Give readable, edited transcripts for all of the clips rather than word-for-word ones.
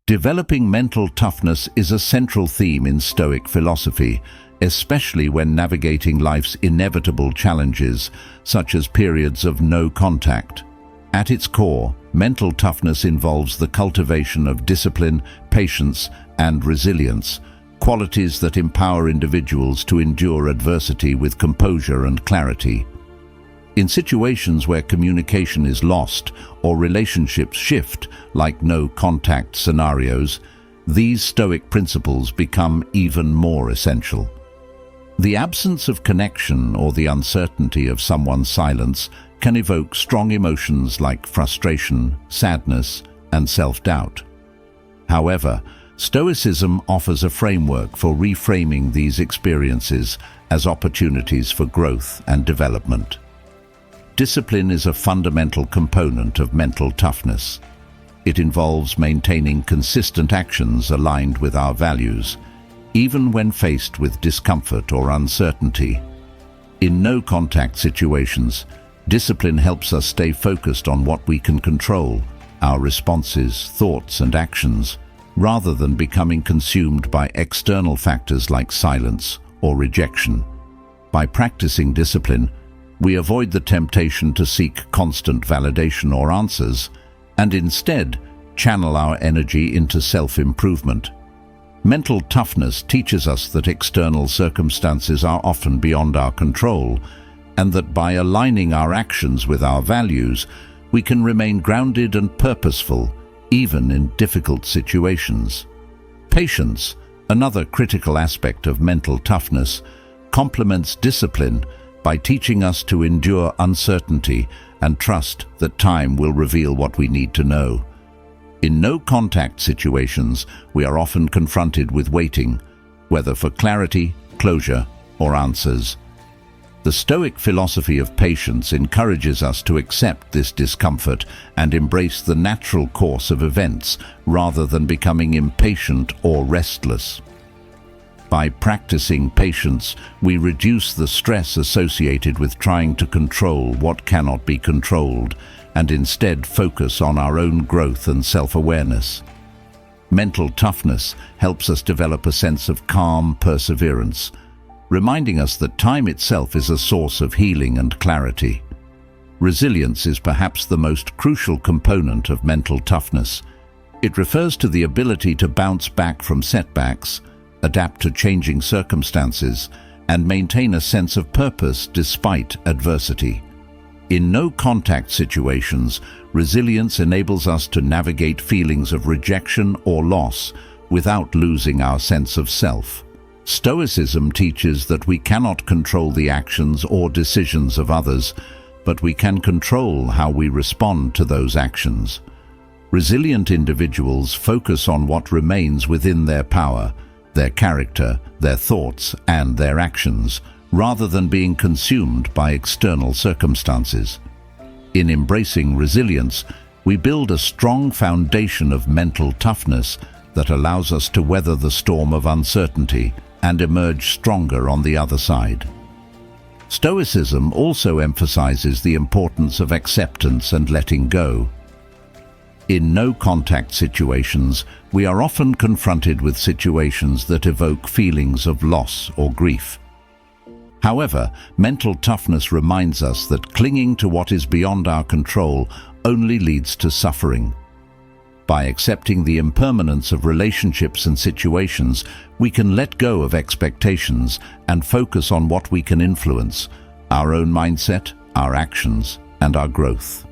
Developing mental toughness is a central theme in Stoic philosophy, especially when navigating life's inevitable challenges, such as periods of no contact. At its core, mental toughness involves the cultivation of discipline, patience, and resilience, qualities that empower individuals to endure adversity with composure and clarity. In situations where communication is lost or relationships shift, like no-contact scenarios, these Stoic principles become even more essential. The absence of connection or the uncertainty of someone's silence can evoke strong emotions like frustration, sadness, and self-doubt. However, Stoicism offers a framework for reframing these experiences as opportunities for growth and development. Discipline is a fundamental component of mental toughness. It involves maintaining consistent actions aligned with our values, even when faced with discomfort or uncertainty. In no-contact situations, discipline helps us stay focused on what we can control, our responses, thoughts, and actions, rather than becoming consumed by external factors like silence or rejection. By practicing discipline, we avoid the temptation to seek constant validation or answers, and instead channel our energy into self-improvement. Mental toughness teaches us that external circumstances are often beyond our control, and that by aligning our actions with our values, we can remain grounded and purposeful, even in difficult situations. Patience, another critical aspect of mental toughness, complements discipline by teaching us to endure uncertainty and trust that time will reveal what we need to know. In no-contact situations, we are often confronted with waiting, whether for clarity, closure, or answers. The Stoic philosophy of patience encourages us to accept this discomfort and embrace the natural course of events rather than becoming impatient or restless. By practicing patience, we reduce the stress associated with trying to control what cannot be controlled and instead focus on our own growth and self-awareness. Mental toughness helps us develop a sense of calm perseverance, reminding us that time itself is a source of healing and clarity. Resilience is perhaps the most crucial component of mental toughness. It refers to the ability to bounce back from setbacks, adapt to changing circumstances, and maintain a sense of purpose despite adversity. In no-contact situations, resilience enables us to navigate feelings of rejection or loss without losing our sense of self. Stoicism teaches that we cannot control the actions or decisions of others, but we can control how we respond to those actions. Resilient individuals focus on what remains within their power, their character, their thoughts, and their actions, rather than being consumed by external circumstances. In embracing resilience, we build a strong foundation of mental toughness that allows us to weather the storm of uncertainty and emerge stronger on the other side. Stoicism also emphasizes the importance of acceptance and letting go. In no-contact situations, we are often confronted with situations that evoke feelings of loss or grief. However, mental toughness reminds us that clinging to what is beyond our control only leads to suffering. By accepting the impermanence of relationships and situations, we can let go of expectations and focus on what we can influence: our own mindset, our actions, and our growth.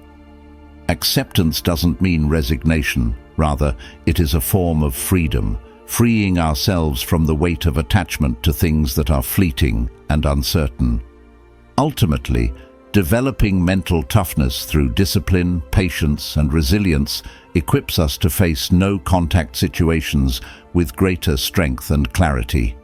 Acceptance doesn't mean resignation. Rather, it is a form of freedom, freeing ourselves from the weight of attachment to things that are fleeting and uncertain. Ultimately, developing mental toughness through discipline, patience, and resilience equips us to face no-contact situations with greater strength and clarity.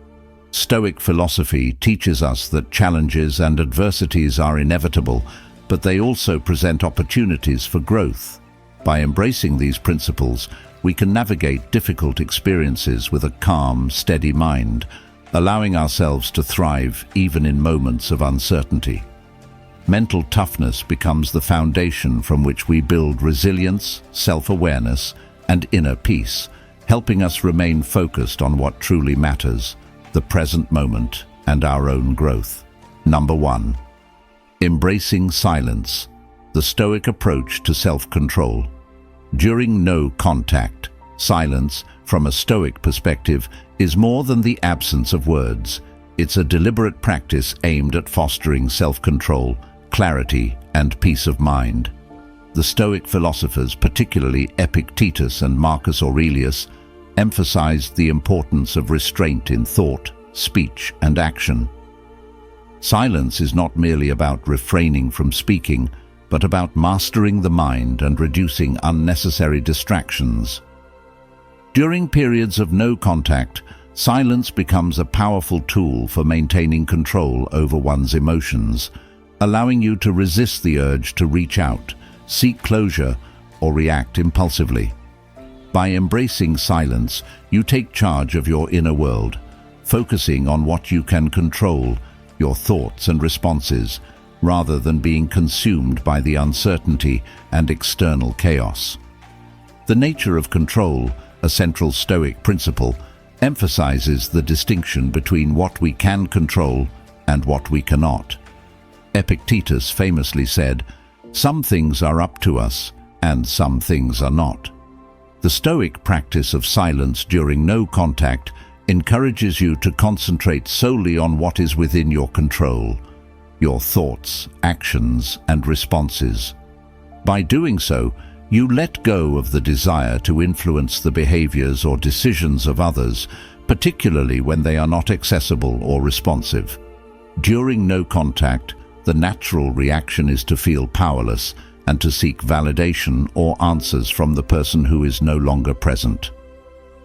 Stoic philosophy teaches us that challenges and adversities are inevitable, but they also present opportunities for growth. By embracing these principles, we can navigate difficult experiences with a calm, steady mind, allowing ourselves to thrive even in moments of uncertainty. Mental toughness becomes the foundation from which we build resilience, self-awareness, and inner peace, helping us remain focused on what truly matters, the present moment and our own growth. Number 1. Embracing silence, the Stoic approach to self-control. During no contact, silence, from a Stoic perspective, is more than the absence of words. It's a deliberate practice aimed at fostering self-control, clarity, and peace of mind. The Stoic philosophers, particularly Epictetus and Marcus Aurelius, emphasized the importance of restraint in thought, speech, and action. Silence is not merely about refraining from speaking, but about mastering the mind and reducing unnecessary distractions. During periods of no contact, silence becomes a powerful tool for maintaining control over one's emotions, allowing you to resist the urge to reach out, seek closure, or react impulsively. By embracing silence, you take charge of your inner world, focusing on what you can control, your thoughts and responses, rather than being consumed by the uncertainty and external chaos. The nature of control, a central Stoic principle, emphasizes the distinction between what we can control and what we cannot. Epictetus famously said, "Some things are up to us, and some things are not." The Stoic practice of silence during no contact encourages you to concentrate solely on what is within your control, your thoughts, actions, and responses. By doing so, you let go of the desire to influence the behaviors or decisions of others, particularly when they are not accessible or responsive. During no contact, the natural reaction is to feel powerless and to seek validation or answers from the person who is no longer present.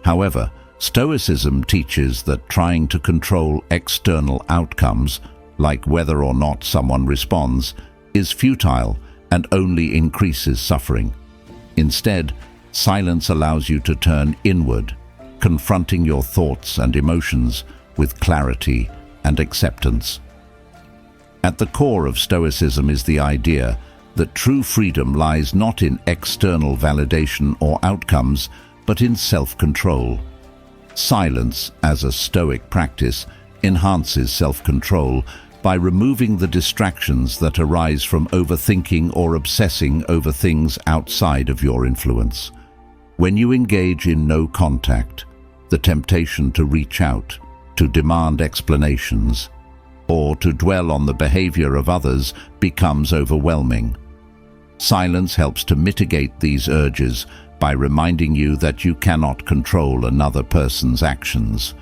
However, Stoicism teaches that trying to control external outcomes, like whether or not someone responds, is futile and only increases suffering. Instead, silence allows you to turn inward, confronting your thoughts and emotions with clarity and acceptance. At the core of Stoicism is the idea that true freedom lies not in external validation or outcomes, but in self-control. Silence, as a Stoic practice, enhances self-control by removing the distractions that arise from overthinking or obsessing over things outside of your influence. When you engage in no contact, the temptation to reach out, to demand explanations, or to dwell on the behavior of others becomes overwhelming. Silence helps to mitigate these urges by reminding you that you cannot control another person's actions.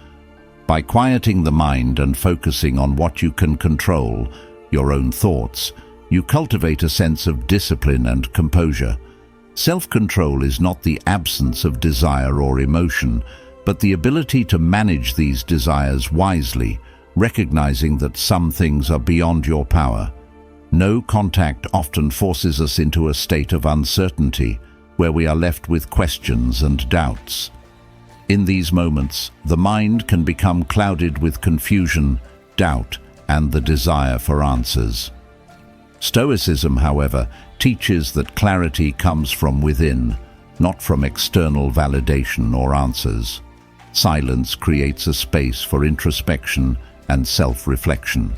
By quieting the mind and focusing on what you can control, your own thoughts, you cultivate a sense of discipline and composure. Self-control is not the absence of desire or emotion, but the ability to manage these desires wisely, recognizing that some things are beyond your power. No contact often forces us into a state of uncertainty, where we are left with questions and doubts. In these moments, the mind can become clouded with confusion, doubt, and the desire for answers. Stoicism, however, teaches that clarity comes from within, not from external validation or answers. Silence creates a space for introspection and self-reflection.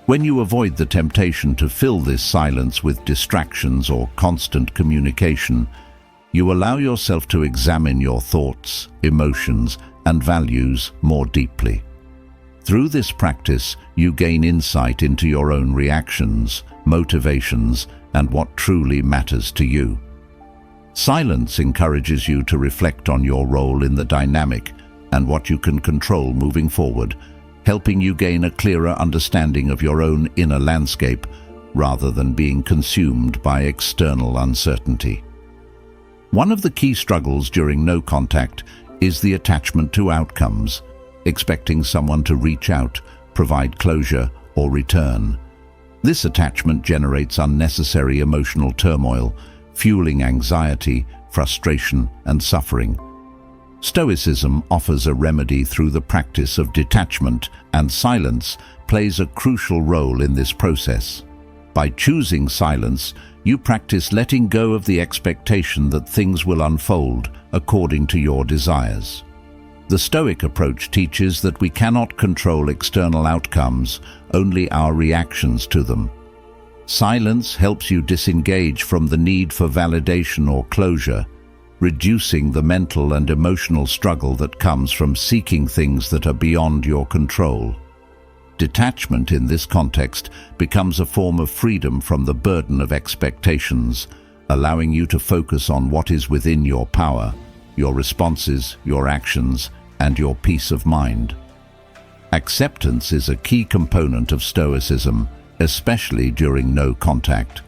When you avoid the temptation to fill this silence with distractions or constant communication, you allow yourself to examine your thoughts, emotions, and values more deeply. Through this practice, you gain insight into your own reactions, motivations, and what truly matters to you. Silence encourages you to reflect on your role in the dynamic and what you can control moving forward, helping you gain a clearer understanding of your own inner landscape rather than being consumed by external uncertainty. One of the key struggles during no contact is the attachment to outcomes, expecting someone to reach out, provide closure, or return. This attachment generates unnecessary emotional turmoil, fueling anxiety, frustration, and suffering. Stoicism offers a remedy through the practice of detachment, and silence plays a crucial role in this process. By choosing silence, you practice letting go of the expectation that things will unfold according to your desires. The Stoic approach teaches that we cannot control external outcomes, only our reactions to them. Silence helps you disengage from the need for validation or closure, reducing the mental and emotional struggle that comes from seeking things that are beyond your control. Detachment in this context becomes a form of freedom from the burden of expectations, allowing you to focus on what is within your power, your responses, your actions, and your peace of mind. Acceptance is a key component of Stoicism, especially during no contact.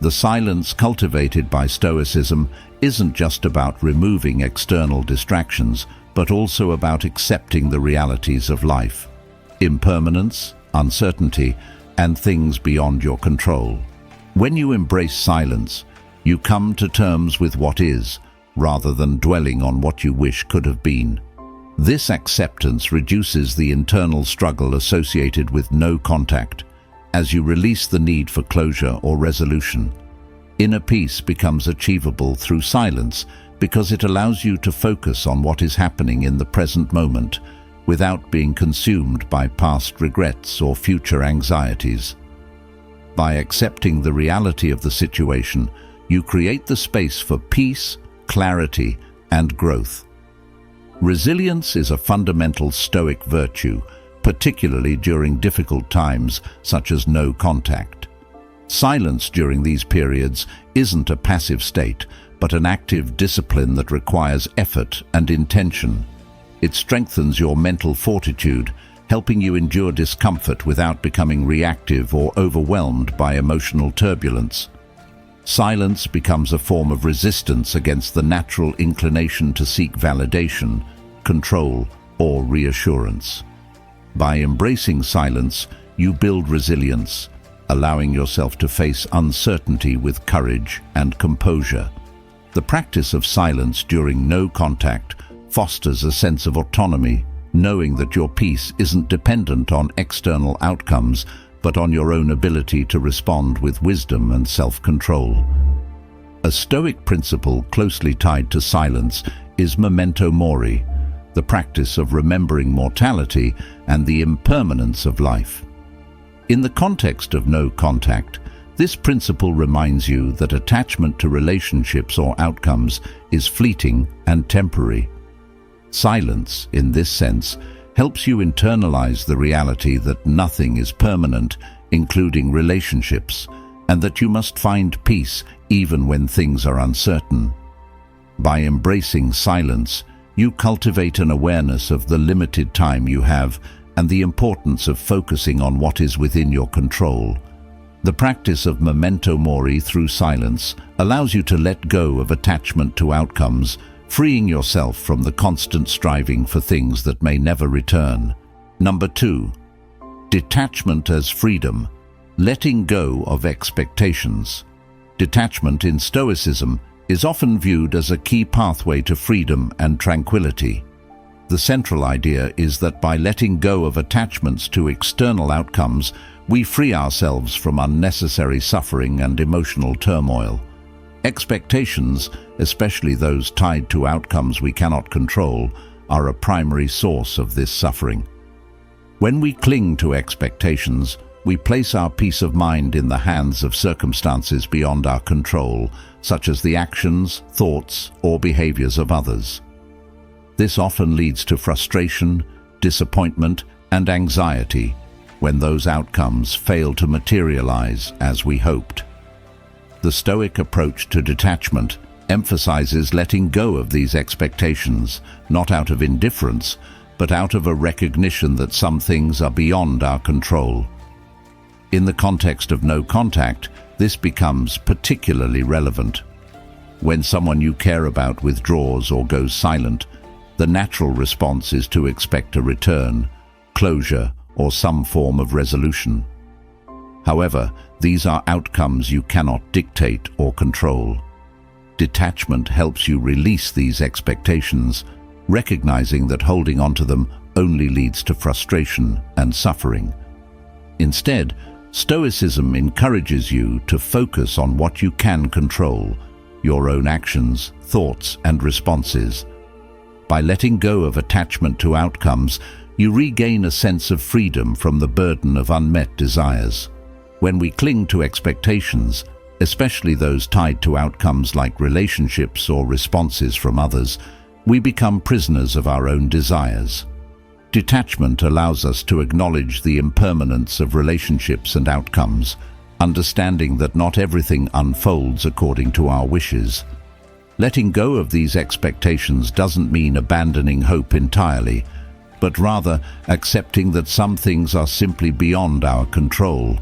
The silence cultivated by Stoicism isn't just about removing external distractions, but also about accepting the realities of life: impermanence, uncertainty, and things beyond your control. When you embrace silence, you come to terms with what is, rather than dwelling on what you wish could have been. This acceptance reduces the internal struggle associated with no contact, as you release the need for closure or resolution. Inner peace becomes achievable through silence because it allows you to focus on what is happening in the present moment, without being consumed by past regrets or future anxieties. By accepting the reality of the situation, you create the space for peace, clarity, and growth. Resilience is a fundamental Stoic virtue, particularly during difficult times such as no contact. Silence during these periods isn't a passive state, but an active discipline that requires effort and intention. It strengthens your mental fortitude, helping you endure discomfort without becoming reactive or overwhelmed by emotional turbulence. Silence becomes a form of resistance against the natural inclination to seek validation, control, or reassurance. By embracing silence, you build resilience, allowing yourself to face uncertainty with courage and composure. The practice of silence during no contact fosters a sense of autonomy, knowing that your peace isn't dependent on external outcomes, but on your own ability to respond with wisdom and self-control. A Stoic principle closely tied to silence is memento mori, the practice of remembering mortality and the impermanence of life. In the context of no contact, this principle reminds you that attachment to relationships or outcomes is fleeting and temporary. Silence, in this sense, helps you internalize the reality that nothing is permanent, including relationships, and that you must find peace even when things are uncertain. By embracing silence, you cultivate an awareness of the limited time you have and the importance of focusing on what is within your control. The practice of memento mori through silence allows you to let go of attachment to outcomes, freeing yourself from the constant striving for things that may never return. Number 2. Detachment as freedom, letting go of expectations. Detachment in Stoicism is often viewed as a key pathway to freedom and tranquility. The central idea is that by letting go of attachments to external outcomes, we free ourselves from unnecessary suffering and emotional turmoil. Expectations, especially those tied to outcomes we cannot control, are a primary source of this suffering. When we cling to expectations, we place our peace of mind in the hands of circumstances beyond our control, such as the actions, thoughts, or behaviors of others. This often leads to frustration, disappointment, and anxiety when those outcomes fail to materialize as we hoped. The Stoic approach to detachment emphasizes letting go of these expectations, not out of indifference, but out of a recognition that some things are beyond our control. In the context of no contact, this becomes particularly relevant. When someone you care about withdraws or goes silent, the natural response is to expect a return, closure, or some form of resolution. However, these are outcomes you cannot dictate or control. Detachment helps you release these expectations, recognizing that holding onto them only leads to frustration and suffering. Instead, Stoicism encourages you to focus on what you can control, your own actions, thoughts, and responses. By letting go of attachment to outcomes, you regain a sense of freedom from the burden of unmet desires. When we cling to expectations, especially those tied to outcomes like relationships or responses from others, we become prisoners of our own desires. Detachment allows us to acknowledge the impermanence of relationships and outcomes, understanding that not everything unfolds according to our wishes. Letting go of these expectations doesn't mean abandoning hope entirely, but rather accepting that some things are simply beyond our control.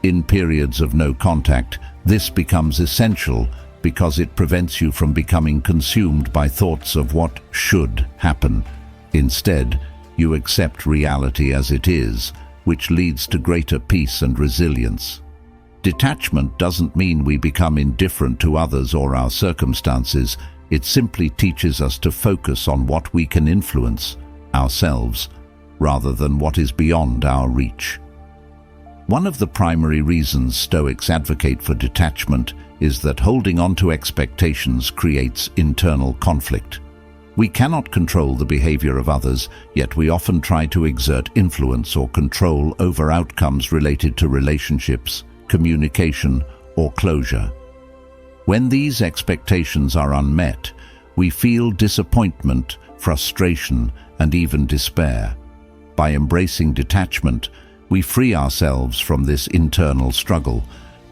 In periods of no contact, this becomes essential because it prevents you from becoming consumed by thoughts of what should happen. Instead, you accept reality as it is, which leads to greater peace and resilience. Detachment doesn't mean we become indifferent to others or our circumstances. It simply teaches us to focus on what we can influence, ourselves, rather than what is beyond our reach. One of the primary reasons Stoics advocate for detachment is that holding on to expectations creates internal conflict. We cannot control the behavior of others, yet we often try to exert influence or control over outcomes related to relationships, communication, or closure. When these expectations are unmet, we feel disappointment, frustration, and even despair. By embracing detachment, we free ourselves from this internal struggle,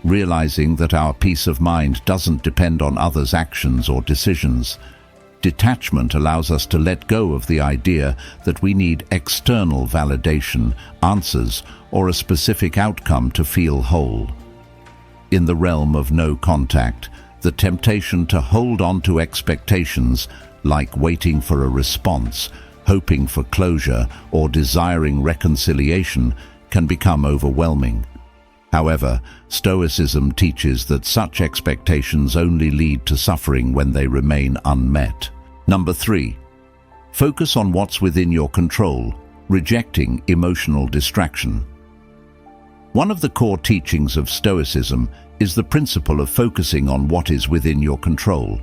realizing that our peace of mind doesn't depend on others' actions or decisions. Detachment allows us to let go of the idea that we need external validation, answers, or a specific outcome to feel whole. In the realm of no contact, the temptation to hold on to expectations, like waiting for a response, hoping for closure, or desiring reconciliation, can become overwhelming. However, Stoicism teaches that such expectations only lead to suffering when they remain unmet. Number 3. Focus on what's within your control, rejecting emotional distraction. One of the core teachings of Stoicism is the principle of focusing on what is within your control.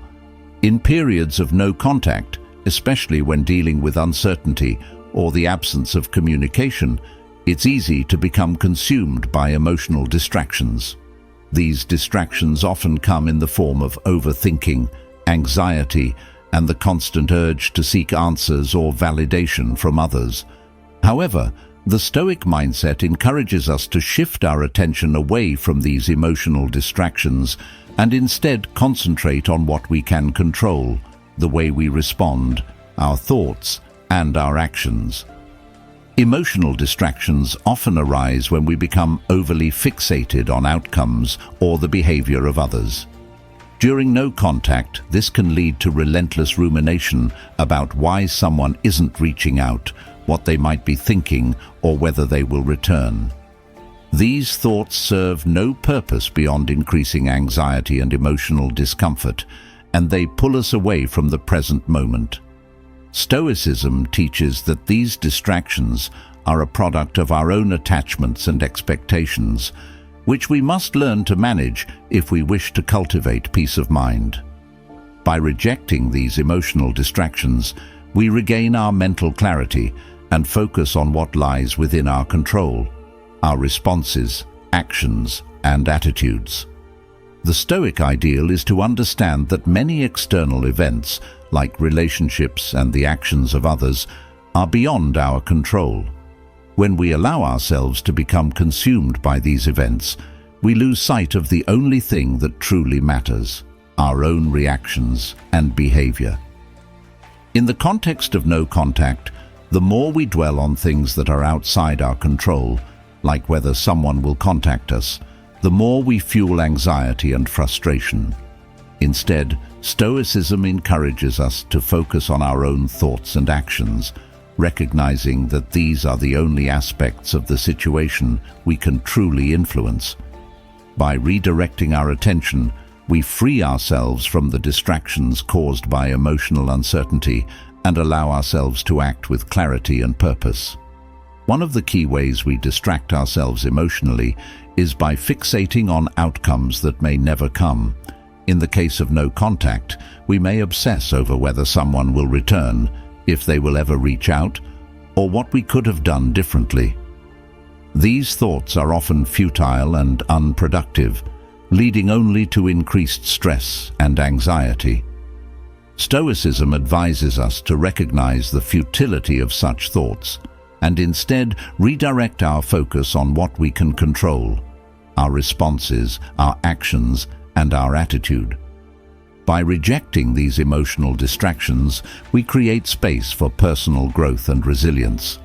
In periods of no contact, especially when dealing with uncertainty or the absence of communication, it's easy to become consumed by emotional distractions. These distractions often come in the form of overthinking, anxiety, and the constant urge to seek answers or validation from others. However, the Stoic mindset encourages us to shift our attention away from these emotional distractions and instead concentrate on what we can control, the way we respond, our thoughts, and our actions. Emotional distractions often arise when we become overly fixated on outcomes or the behavior of others. During no contact, this can lead to relentless rumination about why someone isn't reaching out, what they might be thinking, or whether they will return. These thoughts serve no purpose beyond increasing anxiety and emotional discomfort, and they pull us away from the present moment. Stoicism teaches that these distractions are a product of our own attachments and expectations, which we must learn to manage if we wish to cultivate peace of mind. By rejecting these emotional distractions, we regain our mental clarity and focus on what lies within our control, our responses, actions, and attitudes. The Stoic ideal is to understand that many external events, like relationships and the actions of others, are beyond our control. When we allow ourselves to become consumed by these events, we lose sight of the only thing that truly matters, our own reactions and behavior. In the context of no contact, the more we dwell on things that are outside our control, like whether someone will contact us, the more we fuel anxiety and frustration. Instead, Stoicism encourages us to focus on our own thoughts and actions, recognizing that these are the only aspects of the situation we can truly influence. By redirecting our attention, we free ourselves from the distractions caused by emotional uncertainty and allow ourselves to act with clarity and purpose. One of the key ways we distract ourselves emotionally is by fixating on outcomes that may never come. In the case of no contact, we may obsess over whether someone will return, if they will ever reach out, or what we could have done differently. These thoughts are often futile and unproductive, leading only to increased stress and anxiety. Stoicism advises us to recognize the futility of such thoughts and instead redirect our focus on what we can control: our responses, our actions, and our attitude. By rejecting these emotional distractions, we create space for personal growth and resilience.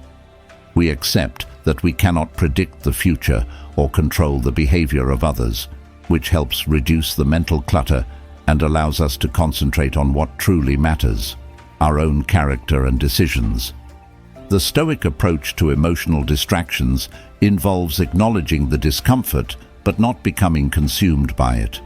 We accept that we cannot predict the future or control the behavior of others, which helps reduce the mental clutter and allows us to concentrate on what truly matters: our own character and decisions. The Stoic approach to emotional distractions involves acknowledging the discomfort but not becoming consumed by it.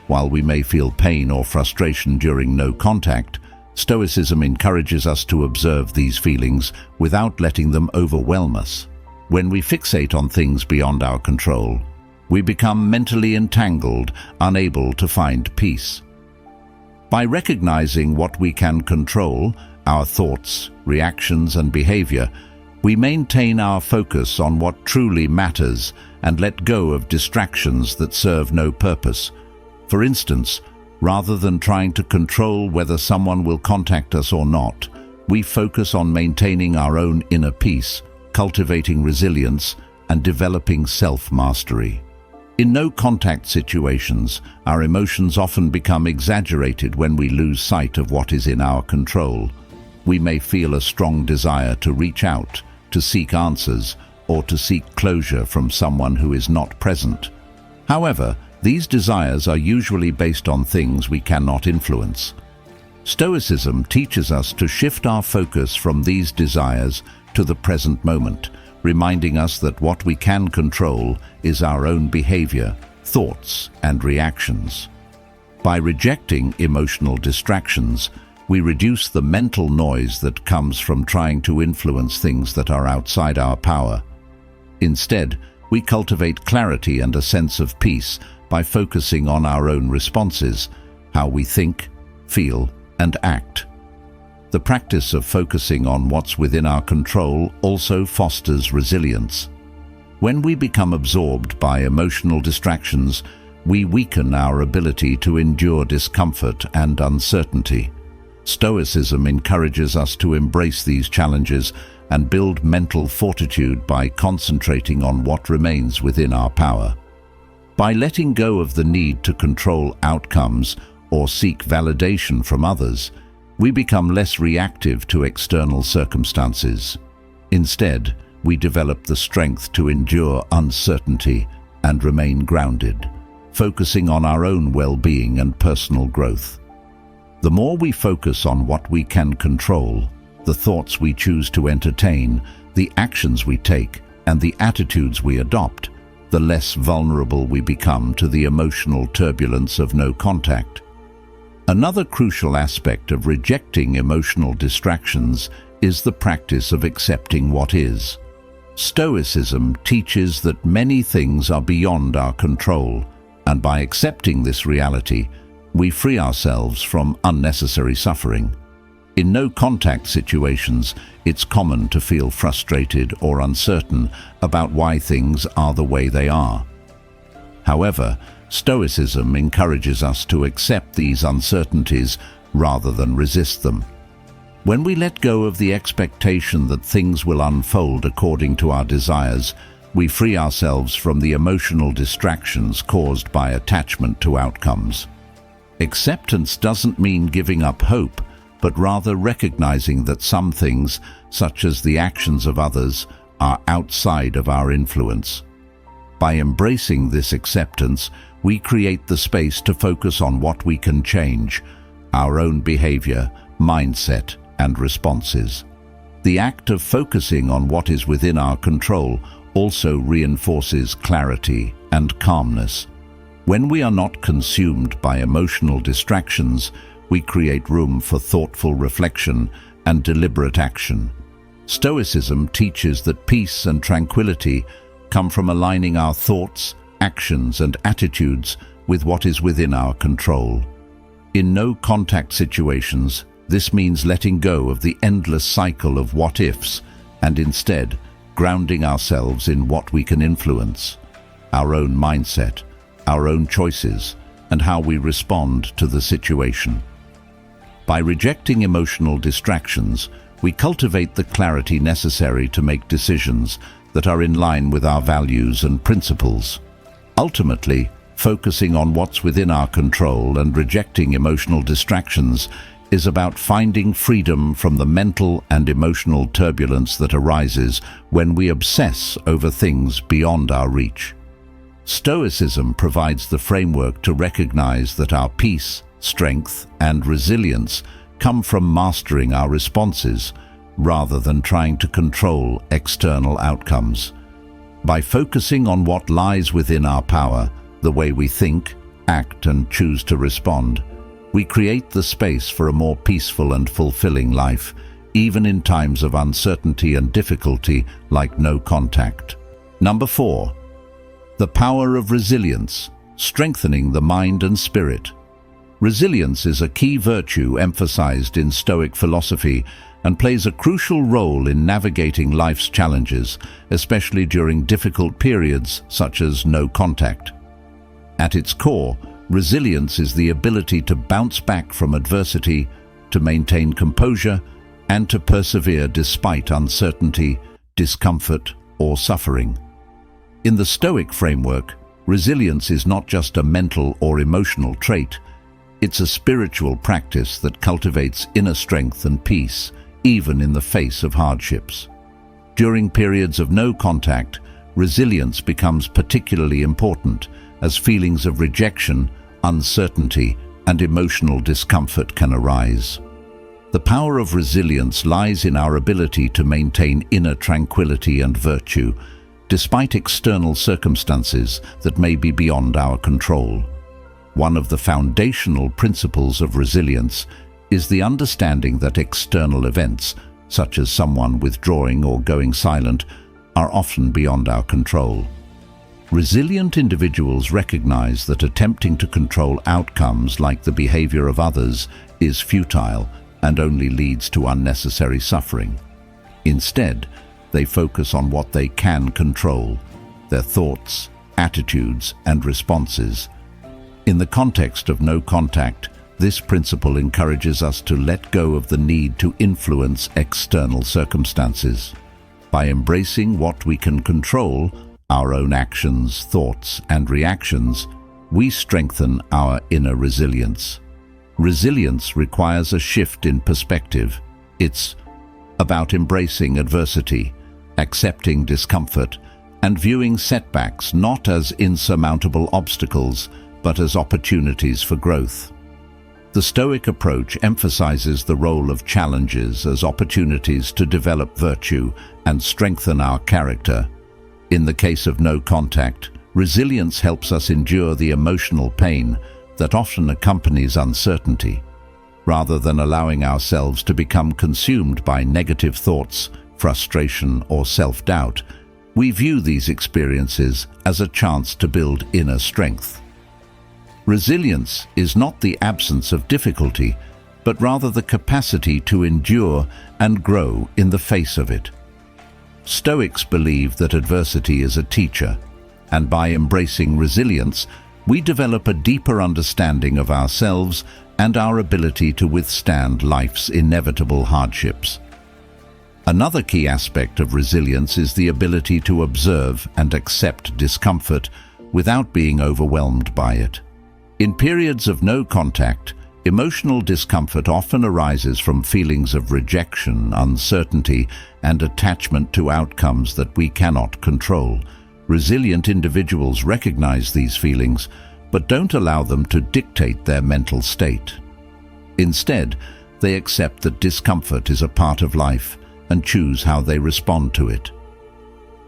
While we may feel pain or frustration during no contact, Stoicism encourages us to observe these feelings without letting them overwhelm us. When we fixate on things beyond our control, we become mentally entangled, unable to find peace. By recognizing what we can control, our thoughts, reactions, and behavior, we maintain our focus on what truly matters and let go of distractions that serve no purpose. For instance, rather than trying to control whether someone will contact us or not, we focus on maintaining our own inner peace, cultivating resilience, and developing self-mastery. In no-contact situations, our emotions often become exaggerated when we lose sight of what is in our control. We may feel a strong desire to reach out, to seek answers, or to seek closure from someone who is not present. However, these desires are usually based on things we cannot influence. Stoicism teaches us to shift our focus from these desires to the present moment, reminding us that what we can control is our own behavior, thoughts, and reactions. By rejecting emotional distractions, we reduce the mental noise that comes from trying to influence things that are outside our power. Instead, we cultivate clarity and a sense of peace by focusing on our own responses, how we think, feel, and act. The practice of focusing on what's within our control also fosters resilience. When we become absorbed by emotional distractions, we weaken our ability to endure discomfort and uncertainty. Stoicism encourages us to embrace these challenges and build mental fortitude by concentrating on what remains within our power. By letting go of the need to control outcomes or seek validation from others, we become less reactive to external circumstances. Instead, we develop the strength to endure uncertainty and remain grounded, focusing on our own well-being and personal growth. The more we focus on what we can control, the thoughts we choose to entertain, the actions we take, and the attitudes we adopt, the less vulnerable we become to the emotional turbulence of no contact. Another crucial aspect of rejecting emotional distractions is the practice of accepting what is. Stoicism teaches that many things are beyond our control, and by accepting this reality, we free ourselves from unnecessary suffering. In no-contact situations, it's common to feel frustrated or uncertain about why things are the way they are. However, Stoicism encourages us to accept these uncertainties rather than resist them. When we let go of the expectation that things will unfold according to our desires, we free ourselves from the emotional distractions caused by attachment to outcomes. Acceptance doesn't mean giving up hope, but rather recognizing that some things, such as the actions of others, are outside of our influence. By embracing this acceptance, we create the space to focus on what we can change, our own behavior, mindset, and responses. The act of focusing on what is within our control also reinforces clarity and calmness. When we are not consumed by emotional distractions, we create room for thoughtful reflection and deliberate action. Stoicism teaches that peace and tranquility come from aligning our thoughts, actions, and attitudes with what is within our control. In no-contact situations, this means letting go of the endless cycle of what-ifs and instead grounding ourselves in what we can influence, our own mindset, our own choices, and how we respond to the situation. By rejecting emotional distractions, we cultivate the clarity necessary to make decisions that are in line with our values and principles. Ultimately, focusing on what's within our control and rejecting emotional distractions is about finding freedom from the mental and emotional turbulence that arises when we obsess over things beyond our reach. Stoicism provides the framework to recognize that our peace, strength, and resilience come from mastering our responses rather than trying to control external outcomes. By focusing on what lies within our power, the way we think, act, and choose to respond, we create the space for a more peaceful and fulfilling life, even in times of uncertainty and difficulty like no contact. Number 4. The power of resilience, strengthening the mind and spirit. Resilience is a key virtue emphasized in Stoic philosophy and plays a crucial role in navigating life's challenges, especially during difficult periods such as no contact. At its core, resilience is the ability to bounce back from adversity, to maintain composure, and to persevere despite uncertainty, discomfort, or suffering. In the Stoic framework, resilience is not just a mental or emotional trait, it's a spiritual practice that cultivates inner strength and peace, even in the face of hardships. During periods of no contact, resilience becomes particularly important as feelings of rejection, uncertainty, and emotional discomfort can arise. The power of resilience lies in our ability to maintain inner tranquility and virtue, despite external circumstances that may be beyond our control. One of the foundational principles of resilience is the understanding that external events, such as someone withdrawing or going silent, are often beyond our control. Resilient individuals recognize that attempting to control outcomes like the behavior of others is futile and only leads to unnecessary suffering. Instead, they focus on what they can control, their thoughts, attitudes, and responses. In the context of no contact, this principle encourages us to let go of the need to influence external circumstances. By embracing what we can control, our own actions, thoughts, and reactions, we strengthen our inner resilience. Resilience requires a shift in perspective. It's about embracing adversity, accepting discomfort, and viewing setbacks not as insurmountable obstacles, but as opportunities for growth. The Stoic approach emphasizes the role of challenges as opportunities to develop virtue and strengthen our character. In the case of no contact, resilience helps us endure the emotional pain that often accompanies uncertainty. Rather than allowing ourselves to become consumed by negative thoughts, frustration, or self-doubt, we view these experiences as a chance to build inner strength. Resilience is not the absence of difficulty, but rather the capacity to endure and grow in the face of it. Stoics believe that adversity is a teacher, and by embracing resilience, we develop a deeper understanding of ourselves and our ability to withstand life's inevitable hardships. Another key aspect of resilience is the ability to observe and accept discomfort without being overwhelmed by it. In periods of no contact, emotional discomfort often arises from feelings of rejection, uncertainty, and attachment to outcomes that we cannot control. Resilient individuals recognize these feelings, but don't allow them to dictate their mental state. Instead, they accept that discomfort is a part of life and choose how they respond to it.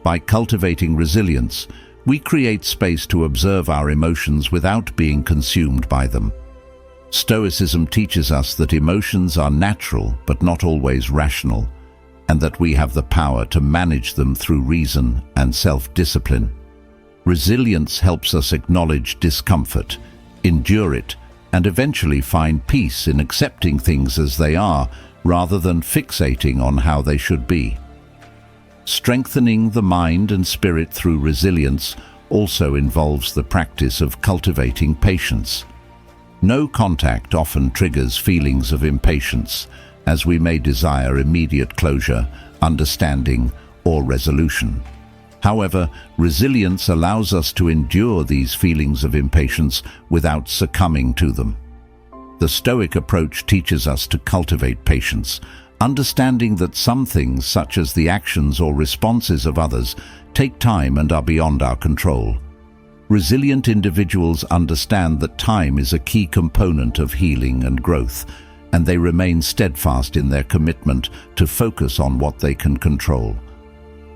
By cultivating resilience, we create space to observe our emotions without being consumed by them. Stoicism teaches us that emotions are natural but not always rational, and that we have the power to manage them through reason and self-discipline. Resilience helps us acknowledge discomfort, endure it, and eventually find peace in accepting things as they are, rather than fixating on how they should be. Strengthening the mind and spirit through resilience also involves the practice of cultivating patience. No contact often triggers feelings of impatience, as we may desire immediate closure, understanding, or resolution. However, resilience allows us to endure these feelings of impatience without succumbing to them. The Stoic approach teaches us to cultivate patience, understanding that some things, such as the actions or responses of others, take time and are beyond our control. Resilient individuals understand that time is a key component of healing and growth, and they remain steadfast in their commitment to focus on what they can control.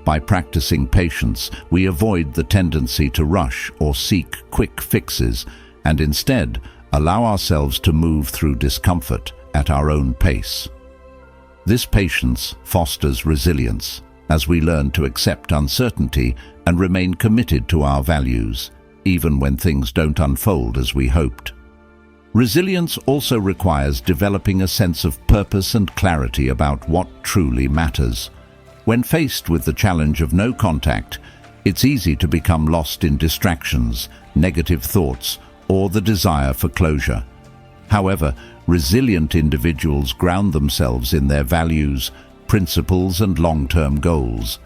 By practicing patience, we avoid the tendency to rush or seek quick fixes, and instead allow ourselves to move through discomfort at our own pace. This patience fosters resilience, as we learn to accept uncertainty and remain committed to our values, even when things don't unfold as we hoped. Resilience also requires developing a sense of purpose and clarity about what truly matters. When faced with the challenge of no contact, it's easy to become lost in distractions, negative thoughts, or the desire for closure. However, resilient individuals ground themselves in their values, principles, and long-term goals.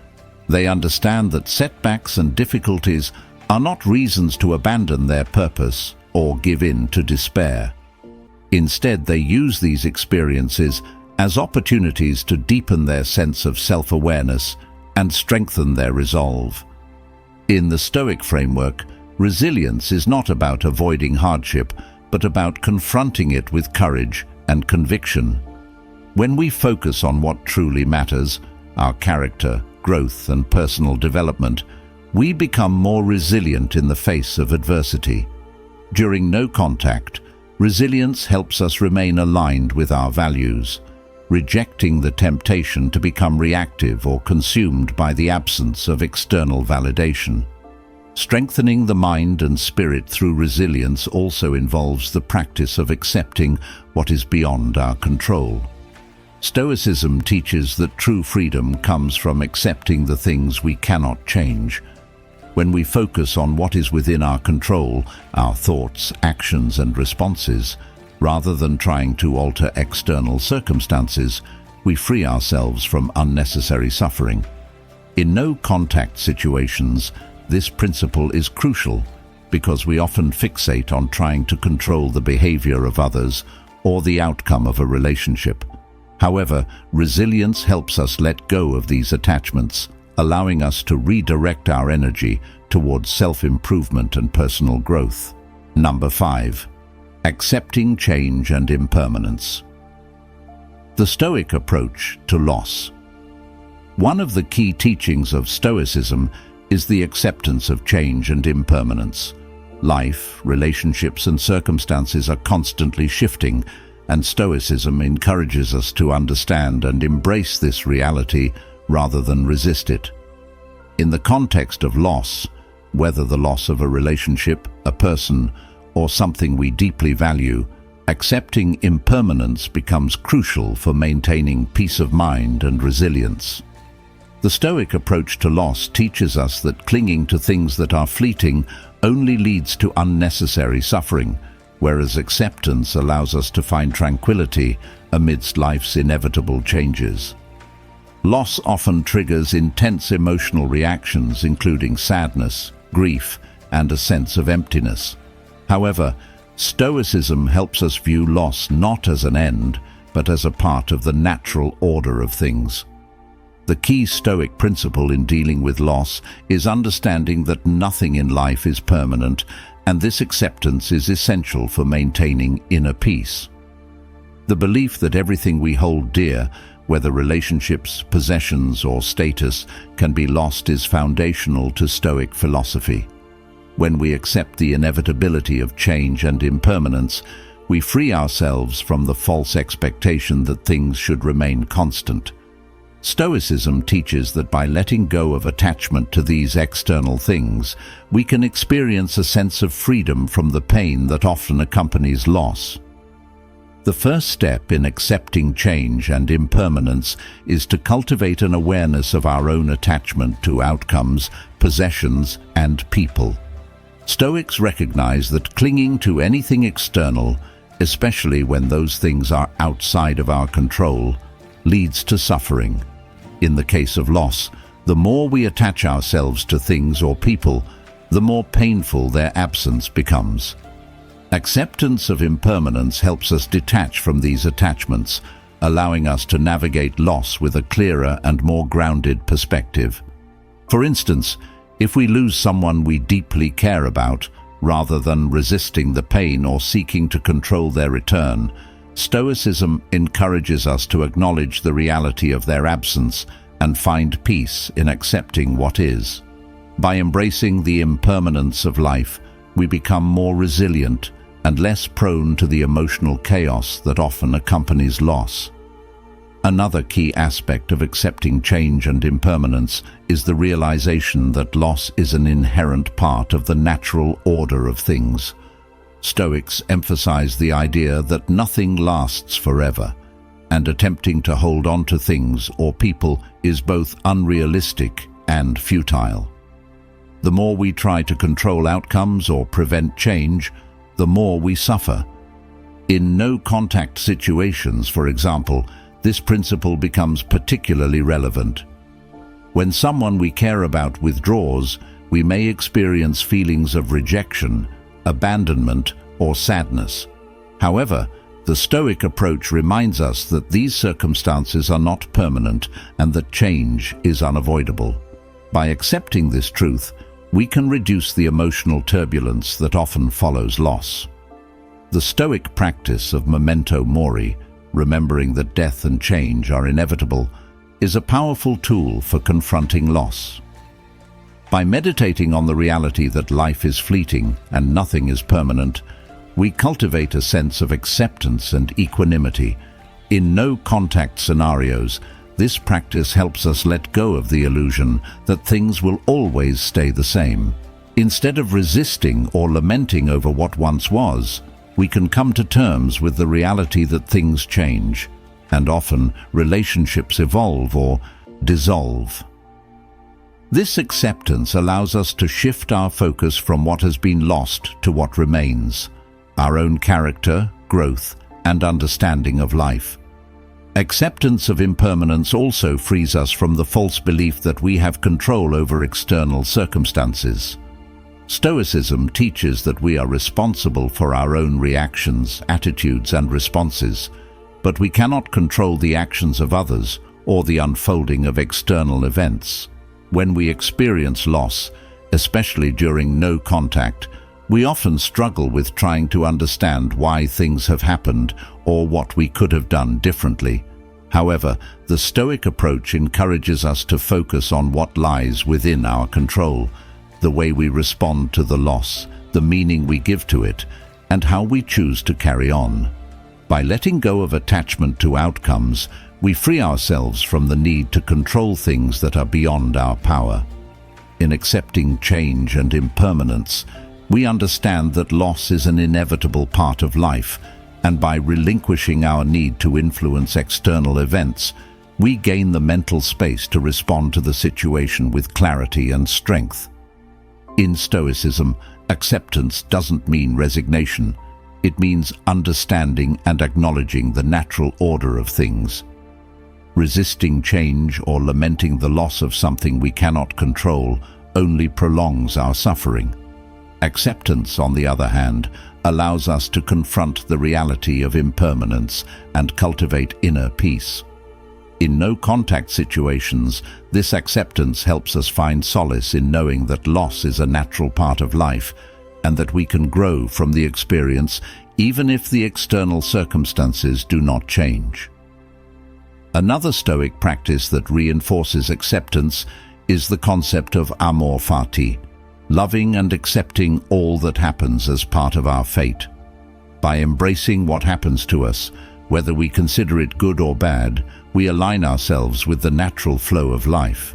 They understand that setbacks and difficulties are not reasons to abandon their purpose or give in to despair. Instead, they use these experiences as opportunities to deepen their sense of self-awareness and strengthen their resolve. In the Stoic framework, resilience is not about avoiding hardship, but about confronting it with courage and conviction. When we focus on what truly matters, our character, growth, and personal development, we become more resilient in the face of adversity. During no contact, resilience helps us remain aligned with our values, rejecting the temptation to become reactive or consumed by the absence of external validation. Strengthening the mind and spirit through resilience also involves the practice of accepting what is beyond our control. Stoicism teaches that true freedom comes from accepting the things we cannot change. When we focus on what is within our control, our thoughts, actions, and responses, rather than trying to alter external circumstances, we free ourselves from unnecessary suffering. In no-contact situations, this principle is crucial because we often fixate on trying to control the behavior of others or the outcome of a relationship. However, resilience helps us let go of these attachments, allowing us to redirect our energy towards self-improvement and personal growth. Number 5. Accepting change and impermanence. The Stoic approach to loss. One of the key teachings of Stoicism is the acceptance of change and impermanence. Life, relationships, and circumstances are constantly shifting, and Stoicism encourages us to understand and embrace this reality rather than resist it. In the context of loss, whether the loss of a relationship, a person, or something we deeply value, accepting impermanence becomes crucial for maintaining peace of mind and resilience. The Stoic approach to loss teaches us that clinging to things that are fleeting only leads to unnecessary suffering, whereas acceptance allows us to find tranquility amidst life's inevitable changes. Loss often triggers intense emotional reactions, including sadness, grief, and a sense of emptiness. However, Stoicism helps us view loss not as an end, but as a part of the natural order of things. The key Stoic principle in dealing with loss is understanding that nothing in life is permanent, and this acceptance is essential for maintaining inner peace. The belief that everything we hold dear, whether relationships, possessions, or status, can be lost is foundational to Stoic philosophy. When we accept the inevitability of change and impermanence, we free ourselves from the false expectation that things should remain constant. Stoicism teaches that by letting go of attachment to these external things, we can experience a sense of freedom from the pain that often accompanies loss. The first step in accepting change and impermanence is to cultivate an awareness of our own attachment to outcomes, possessions, and people. Stoics recognize that clinging to anything external, especially when those things are outside of our control, leads to suffering. In the case of loss, the more we attach ourselves to things or people, the more painful their absence becomes. Acceptance of impermanence helps us detach from these attachments, allowing us to navigate loss with a clearer and more grounded perspective. For instance, if we lose someone we deeply care about, rather than resisting the pain or seeking to control their return, Stoicism encourages us to acknowledge the reality of their absence and find peace in accepting what is. By embracing the impermanence of life, we become more resilient and less prone to the emotional chaos that often accompanies loss. Another key aspect of accepting change and impermanence is the realization that loss is an inherent part of the natural order of things. Stoics emphasize the idea that nothing lasts forever, and attempting to hold on to things or people is both unrealistic and futile. The more we try to control outcomes or prevent change, the more we suffer. In no-contact situations, for example, this principle becomes particularly relevant. When someone we care about withdraws, we may experience feelings of rejection, abandonment, or sadness. However, the Stoic approach reminds us that these circumstances are not permanent and that change is unavoidable. By accepting this truth, we can reduce the emotional turbulence that often follows loss. The Stoic practice of memento mori, remembering that death and change are inevitable, is a powerful tool for confronting loss. By meditating on the reality that life is fleeting and nothing is permanent, we cultivate a sense of acceptance and equanimity. In no-contact scenarios, this practice helps us let go of the illusion that things will always stay the same. Instead of resisting or lamenting over what once was, we can come to terms with the reality that things change, and often relationships evolve or dissolve. This acceptance allows us to shift our focus from what has been lost to what remains, our own character, growth, and understanding of life. Acceptance of impermanence also frees us from the false belief that we have control over external circumstances. Stoicism teaches that we are responsible for our own reactions, attitudes, and responses, but we cannot control the actions of others or the unfolding of external events. When we experience loss, especially during no contact, we often struggle with trying to understand why things have happened or what we could have done differently. However, the Stoic approach encourages us to focus on what lies within our control, the way we respond to the loss, the meaning we give to it, and how we choose to carry on. By letting go of attachment to outcomes, we free ourselves from the need to control things that are beyond our power. In accepting change and impermanence, we understand that loss is an inevitable part of life, and by relinquishing our need to influence external events, we gain the mental space to respond to the situation with clarity and strength. In Stoicism, acceptance doesn't mean resignation. It means understanding and acknowledging the natural order of things. Resisting change or lamenting the loss of something we cannot control only prolongs our suffering. Acceptance, on the other hand, allows us to confront the reality of impermanence and cultivate inner peace. In no-contact situations, this acceptance helps us find solace in knowing that loss is a natural part of life and that we can grow from the experience even if the external circumstances do not change. Another Stoic practice that reinforces acceptance is the concept of amor fati, loving and accepting all that happens as part of our fate. By embracing what happens to us, whether we consider it good or bad, we align ourselves with the natural flow of life.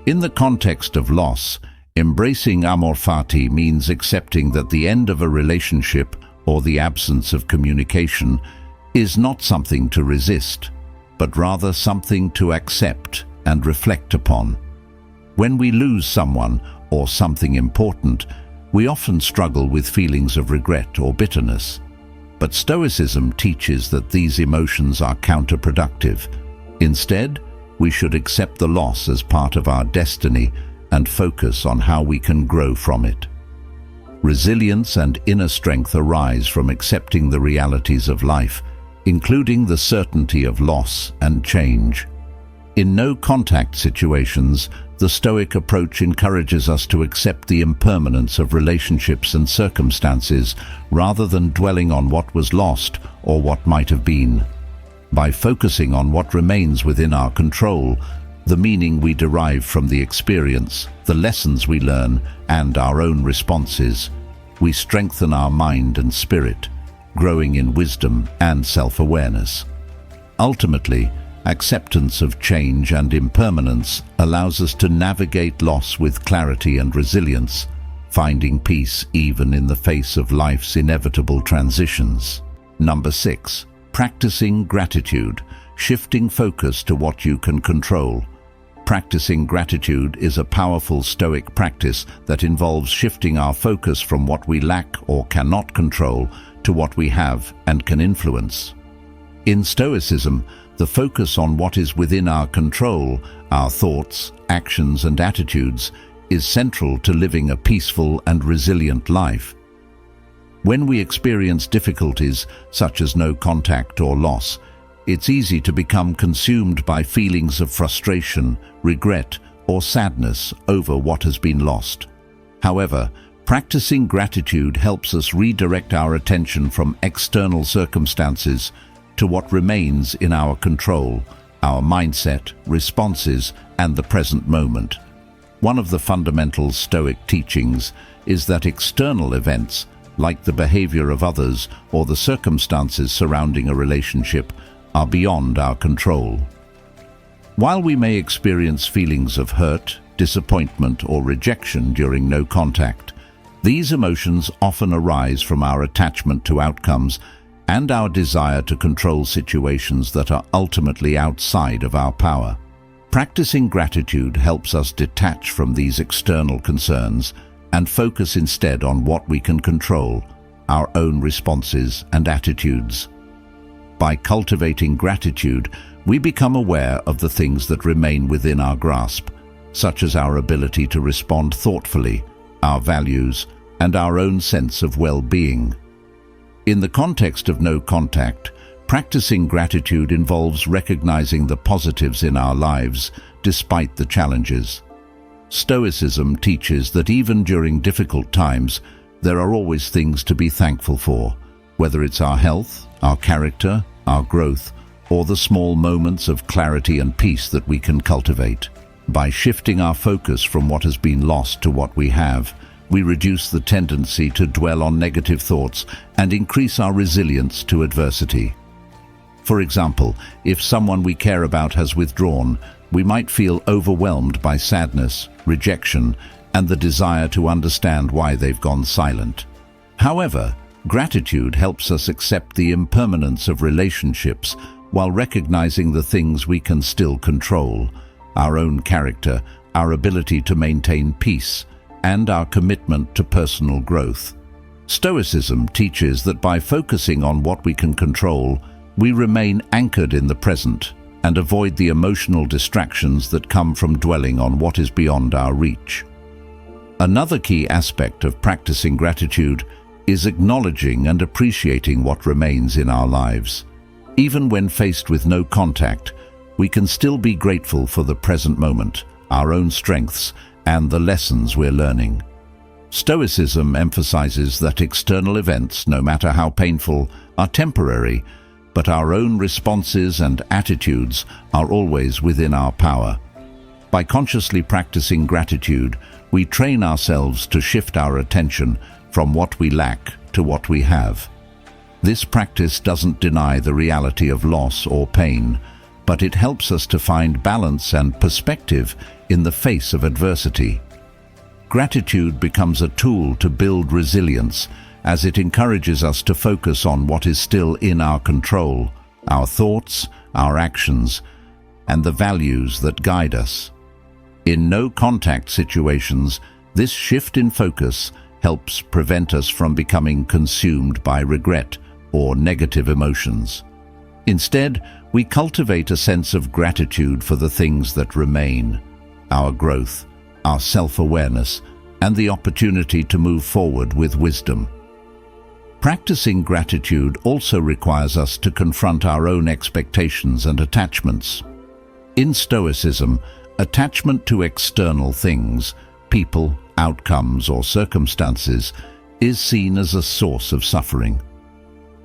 In the context of loss, embracing amor fati means accepting that the end of a relationship or the absence of communication is not something to resist, but rather something to accept and reflect upon. When we lose someone or something important, we often struggle with feelings of regret or bitterness. But Stoicism teaches that these emotions are counterproductive. Instead, we should accept the loss as part of our destiny and focus on how we can grow from it. Resilience and inner strength arise from accepting the realities of life, including the certainty of loss and change. In no-contact situations, the Stoic approach encourages us to accept the impermanence of relationships and circumstances rather than dwelling on what was lost or what might have been. By focusing on what remains within our control, the meaning we derive from the experience, the lessons we learn, and our own responses, we strengthen our mind and spirit, growing in wisdom and self-awareness. Ultimately, acceptance of change and impermanence allows us to navigate loss with clarity and resilience, finding peace even in the face of life's inevitable transitions. Number 6. Practicing gratitude, shifting focus to what you can control. Practicing gratitude is a powerful Stoic practice that involves shifting our focus from what we lack or cannot control to what we have and can influence. In Stoicism, the focus on what is within our control, our thoughts, actions, and attitudes, is central to living a peaceful and resilient life. When we experience difficulties, such as no contact or loss, it's easy to become consumed by feelings of frustration, regret, or sadness over what has been lost. However, practicing gratitude helps us redirect our attention from external circumstances to what remains in our control, our mindset, responses, and the present moment. One of the fundamental Stoic teachings is that external events, like the behavior of others or the circumstances surrounding a relationship, are beyond our control. While we may experience feelings of hurt, disappointment, or rejection during no contact, these emotions often arise from our attachment to outcomes and our desire to control situations that are ultimately outside of our power. Practicing gratitude helps us detach from these external concerns and focus instead on what we can control, our own responses and attitudes. By cultivating gratitude, we become aware of the things that remain within our grasp, such as our ability to respond thoughtfully, our values, and our own sense of well-being. In the context of no contact, practicing gratitude involves recognizing the positives in our lives despite the challenges. Stoicism teaches that even during difficult times, there are always things to be thankful for, whether it's our health, our character, our growth, or the small moments of clarity and peace that we can cultivate. By shifting our focus from what has been lost to what we have, we reduce the tendency to dwell on negative thoughts and increase our resilience to adversity. For example, if someone we care about has withdrawn, we might feel overwhelmed by sadness, rejection, and the desire to understand why they've gone silent. However, gratitude helps us accept the impermanence of relationships while recognizing the things we can still control, our own character, our ability to maintain peace, and our commitment to personal growth. Stoicism teaches that by focusing on what we can control, we remain anchored in the present and avoid the emotional distractions that come from dwelling on what is beyond our reach. Another key aspect of practicing gratitude is acknowledging and appreciating what remains in our lives. Even when faced with no contact, we can still be grateful for the present moment, our own strengths, and the lessons we're learning. Stoicism emphasizes that external events, no matter how painful, are temporary, but our own responses and attitudes are always within our power. By consciously practicing gratitude, we train ourselves to shift our attention from what we lack to what we have. This practice doesn't deny the reality of loss or pain, but it helps us to find balance and perspective in the face of adversity. Gratitude becomes a tool to build resilience, as it encourages us to focus on what is still in our control, our thoughts, our actions, and the values that guide us. In no-contact situations, this shift in focus helps prevent us from becoming consumed by regret or negative emotions. Instead, we cultivate a sense of gratitude for the things that remain, our growth, our self-awareness, and the opportunity to move forward with wisdom. Practicing gratitude also requires us to confront our own expectations and attachments. In Stoicism, attachment to external things, people, outcomes, or circumstances, is seen as a source of suffering.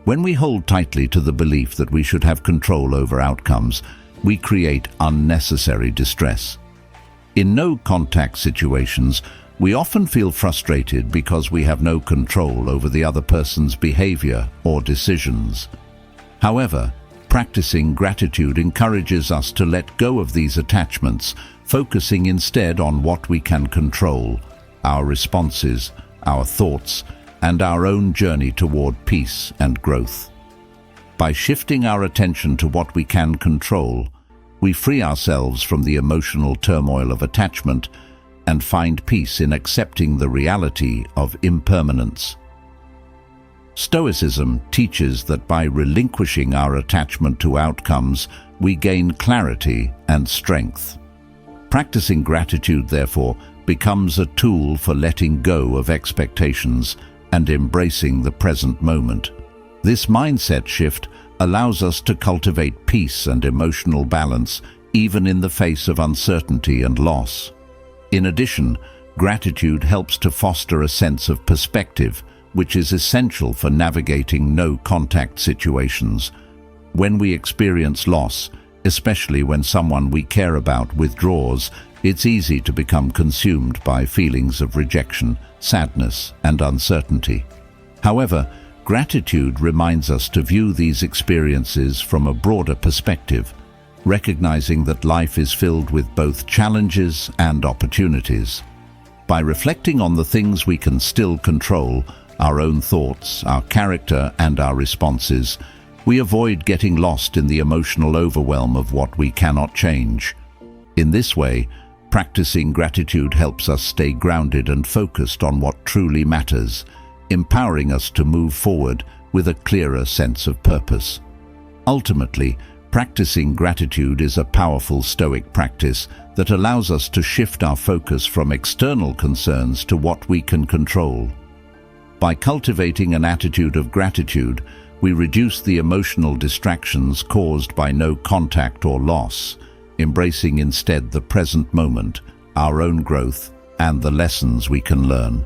When we hold tightly to the belief that we should have control over outcomes, we create unnecessary distress. In no-contact situations, we often feel frustrated because we have no control over the other person's behavior or decisions. However, practicing gratitude encourages us to let go of these attachments, focusing instead on what we can control, our responses, our thoughts, and our own journey toward peace and growth. By shifting our attention to what we can control, we free ourselves from the emotional turmoil of attachment and find peace in accepting the reality of impermanence. Stoicism teaches that by relinquishing our attachment to outcomes, we gain clarity and strength. Practicing gratitude, therefore, becomes a tool for letting go of expectations and embracing the present moment. This mindset shift allows us to cultivate peace and emotional balance even in the face of uncertainty and loss. In addition, gratitude helps to foster a sense of perspective, which is essential for navigating no-contact situations. When we experience loss, especially when someone we care about withdraws, it's easy to become consumed by feelings of rejection, sadness, and uncertainty. However, gratitude reminds us to view these experiences from a broader perspective, recognizing that life is filled with both challenges and opportunities. By reflecting on the things we can still control, our own thoughts, our character, and our responses, we avoid getting lost in the emotional overwhelm of what we cannot change. In this way, practicing gratitude helps us stay grounded and focused on what truly matters, empowering us to move forward with a clearer sense of purpose. Ultimately, practicing gratitude is a powerful Stoic practice that allows us to shift our focus from external concerns to what we can control. By cultivating an attitude of gratitude, we reduce the emotional distractions caused by no contact or loss, embracing instead the present moment, our own growth, and the lessons we can learn.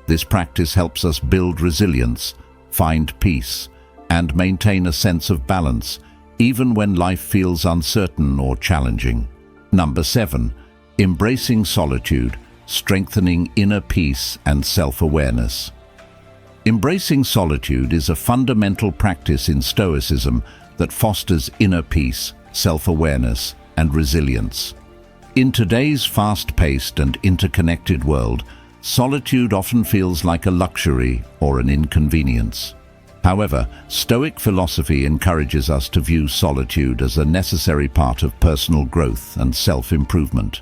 This practice helps us build resilience, find peace, and maintain a sense of balance, even when life feels uncertain or challenging. Number 7. Embracing solitude, strengthening inner peace and self-awareness. Embracing solitude is a fundamental practice in Stoicism that fosters inner peace, self-awareness, and resilience. In today's fast-paced and interconnected world, solitude often feels like a luxury or an inconvenience. However, Stoic philosophy encourages us to view solitude as a necessary part of personal growth and self-improvement.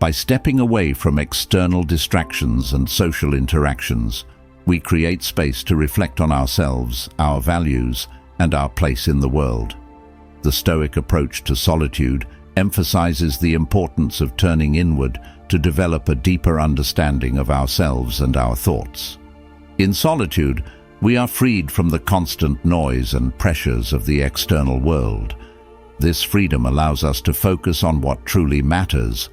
By stepping away from external distractions and social interactions, we create space to reflect on ourselves, our values, and our place in the world. The Stoic approach to solitude emphasizes the importance of turning inward to develop a deeper understanding of ourselves and our thoughts. In solitude, we are freed from the constant noise and pressures of the external world. This freedom allows us to focus on what truly matters,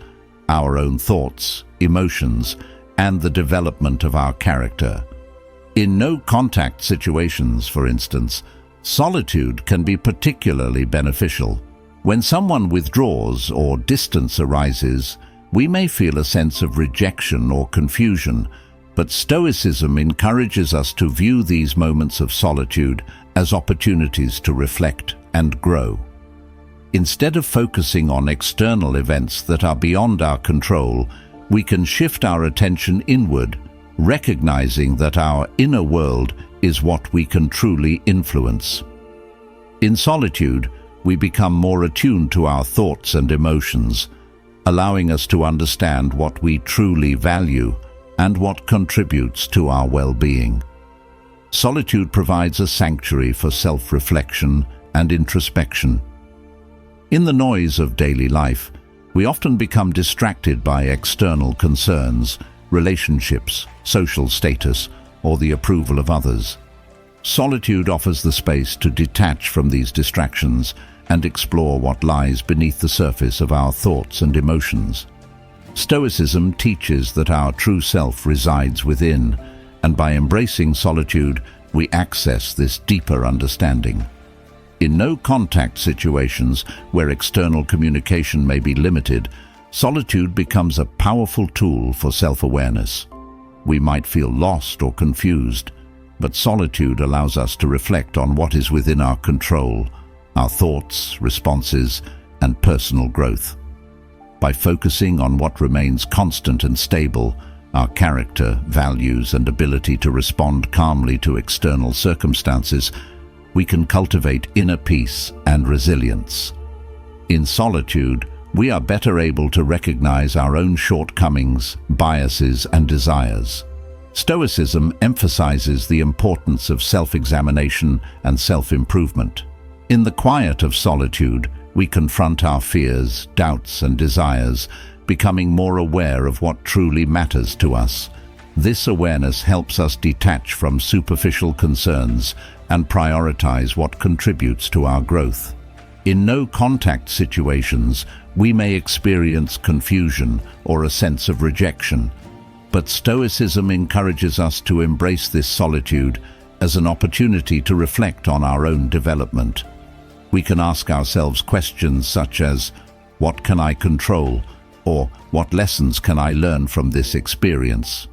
our own thoughts, emotions, and the development of our character. In no-contact situations, for instance, solitude can be particularly beneficial. When someone withdraws or distance arises, we may feel a sense of rejection or confusion, but Stoicism encourages us to view these moments of solitude as opportunities to reflect and grow. Instead of focusing on external events that are beyond our control, we can shift our attention inward, recognizing that our inner world is what we can truly influence. In solitude, we become more attuned to our thoughts and emotions, allowing us to understand what we truly value and what contributes to our well-being. Solitude provides a sanctuary for self-reflection and introspection. In the noise of daily life, we often become distracted by external concerns, relationships, social status, or the approval of others. Solitude offers the space to detach from these distractions and explore what lies beneath the surface of our thoughts and emotions. Stoicism teaches that our true self resides within, and by embracing solitude, we access this deeper understanding. In no-contact situations where external communication may be limited, solitude becomes a powerful tool for self-awareness. We might feel lost or confused, but solitude allows us to reflect on what is within our control, our thoughts, responses, and personal growth. By focusing on what remains constant and stable, our character, values, and ability to respond calmly to external circumstances, we can cultivate inner peace and resilience. In solitude, we are better able to recognize our own shortcomings, biases, and desires. Stoicism emphasizes the importance of self-examination and self-improvement. In the quiet of solitude, we confront our fears, doubts, and desires, becoming more aware of what truly matters to us. This awareness helps us detach from superficial concerns and prioritize what contributes to our growth. In no-contact situations, we may experience confusion or a sense of rejection, but Stoicism encourages us to embrace this solitude as an opportunity to reflect on our own development. We can ask ourselves questions such as, "What can I control?" or "What lessons can I learn from this experience?"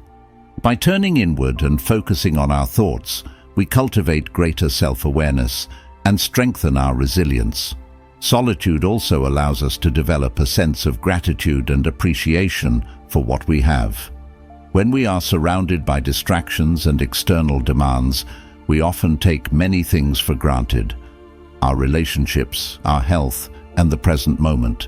By turning inward and focusing on our thoughts, we cultivate greater self-awareness and strengthen our resilience. Solitude also allows us to develop a sense of gratitude and appreciation for what we have. When we are surrounded by distractions and external demands, we often take many things for granted: our relationships, our health, and the present moment.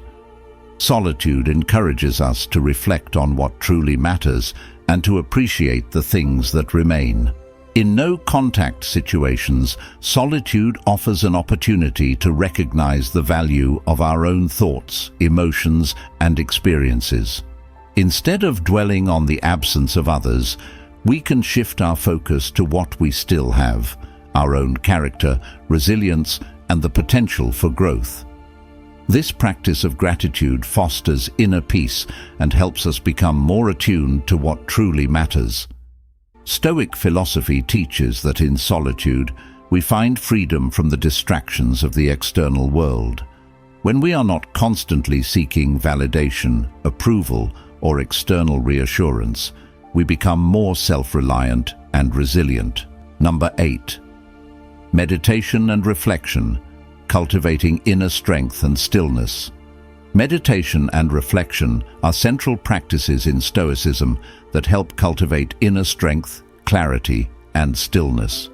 Solitude encourages us to reflect on what truly matters and to appreciate the things that remain. In no-contact situations, solitude offers an opportunity to recognize the value of our own thoughts, emotions, and experiences. Instead of dwelling on the absence of others, we can shift our focus to what we still have: our own character, resilience, and the potential for growth. This practice of gratitude fosters inner peace and helps us become more attuned to what truly matters. Stoic philosophy teaches that in solitude, we find freedom from the distractions of the external world. When we are not constantly seeking validation, approval, or external reassurance, we become more self-reliant and resilient. Number 8. Meditation and reflection, cultivating inner strength and stillness. Meditation and reflection are central practices in Stoicism that help cultivate inner strength, clarity, and stillness.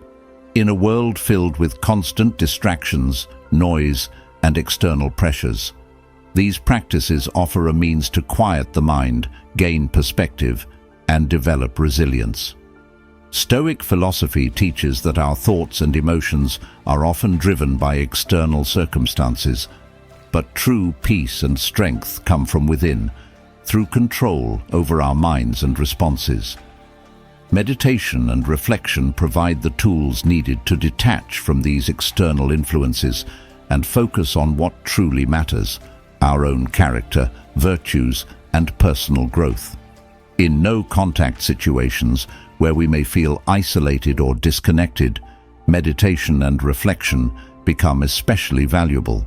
In a world filled with constant distractions, noise, and external pressures, these practices offer a means to quiet the mind, gain perspective, and develop resilience. Stoic philosophy teaches that our thoughts and emotions are often driven by external circumstances, but true peace and strength come from within, through control over our minds and responses. Meditation and reflection provide the tools needed to detach from these external influences and focus on what truly matters: our own character, virtues, and personal growth. In no-contact situations where we may feel isolated or disconnected, meditation and reflection become especially valuable.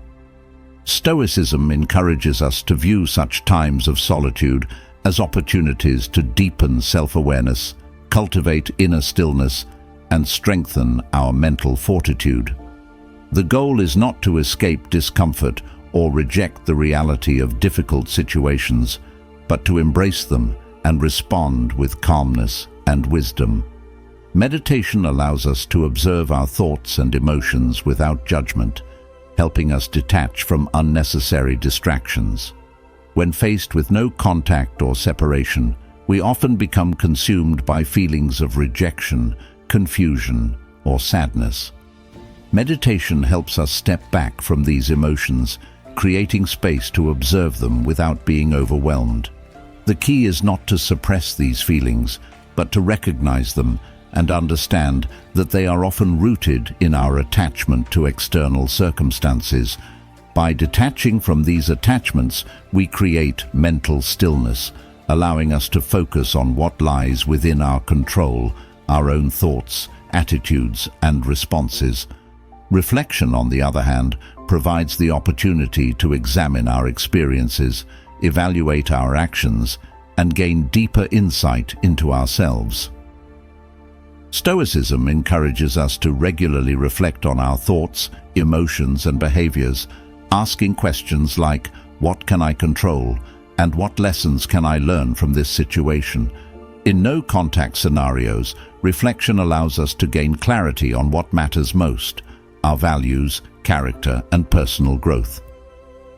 Stoicism encourages us to view such times of solitude as opportunities to deepen self-awareness, cultivate inner stillness, and strengthen our mental fortitude. The goal is not to escape discomfort or reject the reality of difficult situations, but to embrace them and respond with calmness and wisdom. Meditation allows us to observe our thoughts and emotions without judgment, helping us detach from unnecessary distractions. When faced with no contact or separation, we often become consumed by feelings of rejection, confusion, or sadness. Meditation helps us step back from these emotions, creating space to observe them without being overwhelmed. The key is not to suppress these feelings, but to recognize them and understand that they are often rooted in our attachment to external circumstances. By detaching from these attachments, we create mental stillness, allowing us to focus on what lies within our control, our own thoughts, attitudes, and responses. Reflection, on the other hand, provides the opportunity to examine our experiences, evaluate our actions, and gain deeper insight into ourselves. Stoicism encourages us to regularly reflect on our thoughts, emotions, and behaviors, asking questions like, "What can I control?" and "What lessons can I learn from this situation?" In no-contact scenarios, reflection allows us to gain clarity on what matters most: our values, character, and personal growth.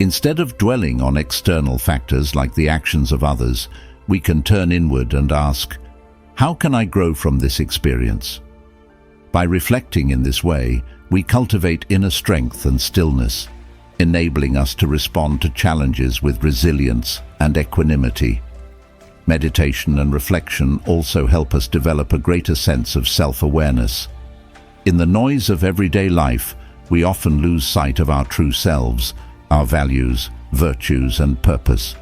Instead of dwelling on external factors like the actions of others, we can turn inward and ask, "How can I grow from this experience?" By reflecting in this way, we cultivate inner strength and stillness, enabling us to respond to challenges with resilience and equanimity. Meditation and reflection also help us develop a greater sense of self-awareness. In the noise of everyday life, we often lose sight of our true selves, our values, virtues, and purpose.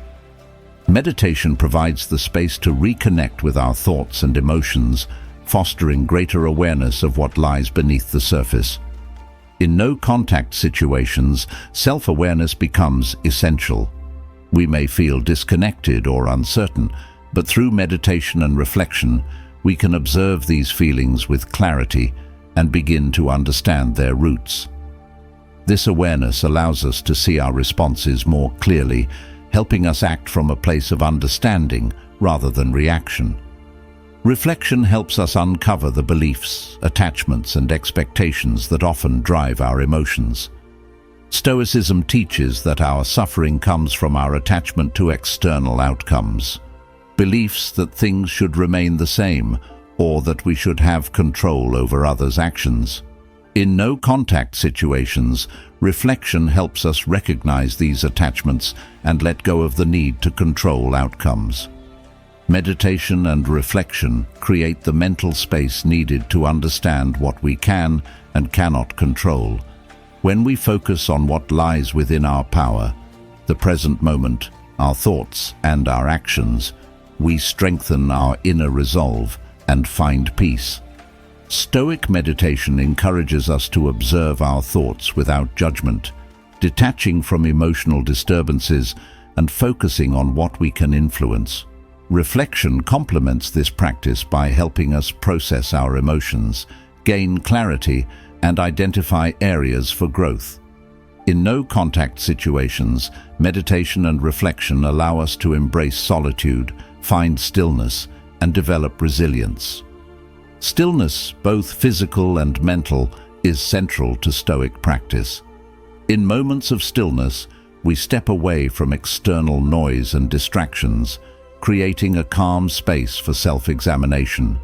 Meditation provides the space to reconnect with our thoughts and emotions, fostering greater awareness of what lies beneath the surface. In no-contact situations, self-awareness becomes essential. We may feel disconnected or uncertain, but through meditation and reflection, we can observe these feelings with clarity and begin to understand their roots. This awareness allows us to see our responses more clearly, helping us act from a place of understanding rather than reaction. Reflection helps us uncover the beliefs, attachments, and expectations that often drive our emotions. Stoicism teaches that our suffering comes from our attachment to external outcomes. Beliefs that things should remain the same, or that we should have control over others' actions. In no-contact situations, reflection helps us recognize these attachments and let go of the need to control outcomes. Meditation and reflection create the mental space needed to understand what we can and cannot control. When we focus on what lies within our power, the present moment, our thoughts, and our actions, we strengthen our inner resolve and find peace. Stoic meditation encourages us to observe our thoughts without judgment, detaching from emotional disturbances and focusing on what we can influence. Reflection complements this practice by helping us process our emotions, gain clarity, and identify areas for growth. In no-contact situations, meditation and reflection allow us to embrace solitude, find stillness, and develop resilience. Stillness, both physical and mental, is central to Stoic practice. In moments of stillness, we step away from external noise and distractions, creating a calm space for self-examination.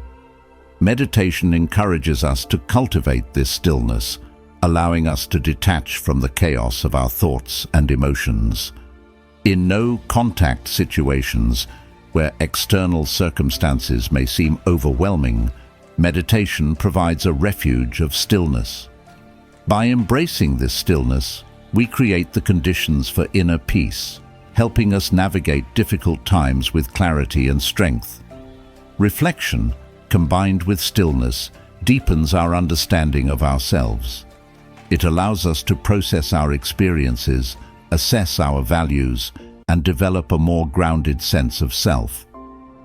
Meditation encourages us to cultivate this stillness, allowing us to detach from the chaos of our thoughts and emotions. In no-contact situations, where external circumstances may seem overwhelming, meditation provides a refuge of stillness. By embracing this stillness, we create the conditions for inner peace, helping us navigate difficult times with clarity and strength. Reflection, combined with stillness, deepens our understanding of ourselves. It allows us to process our experiences, assess our values, and develop a more grounded sense of self.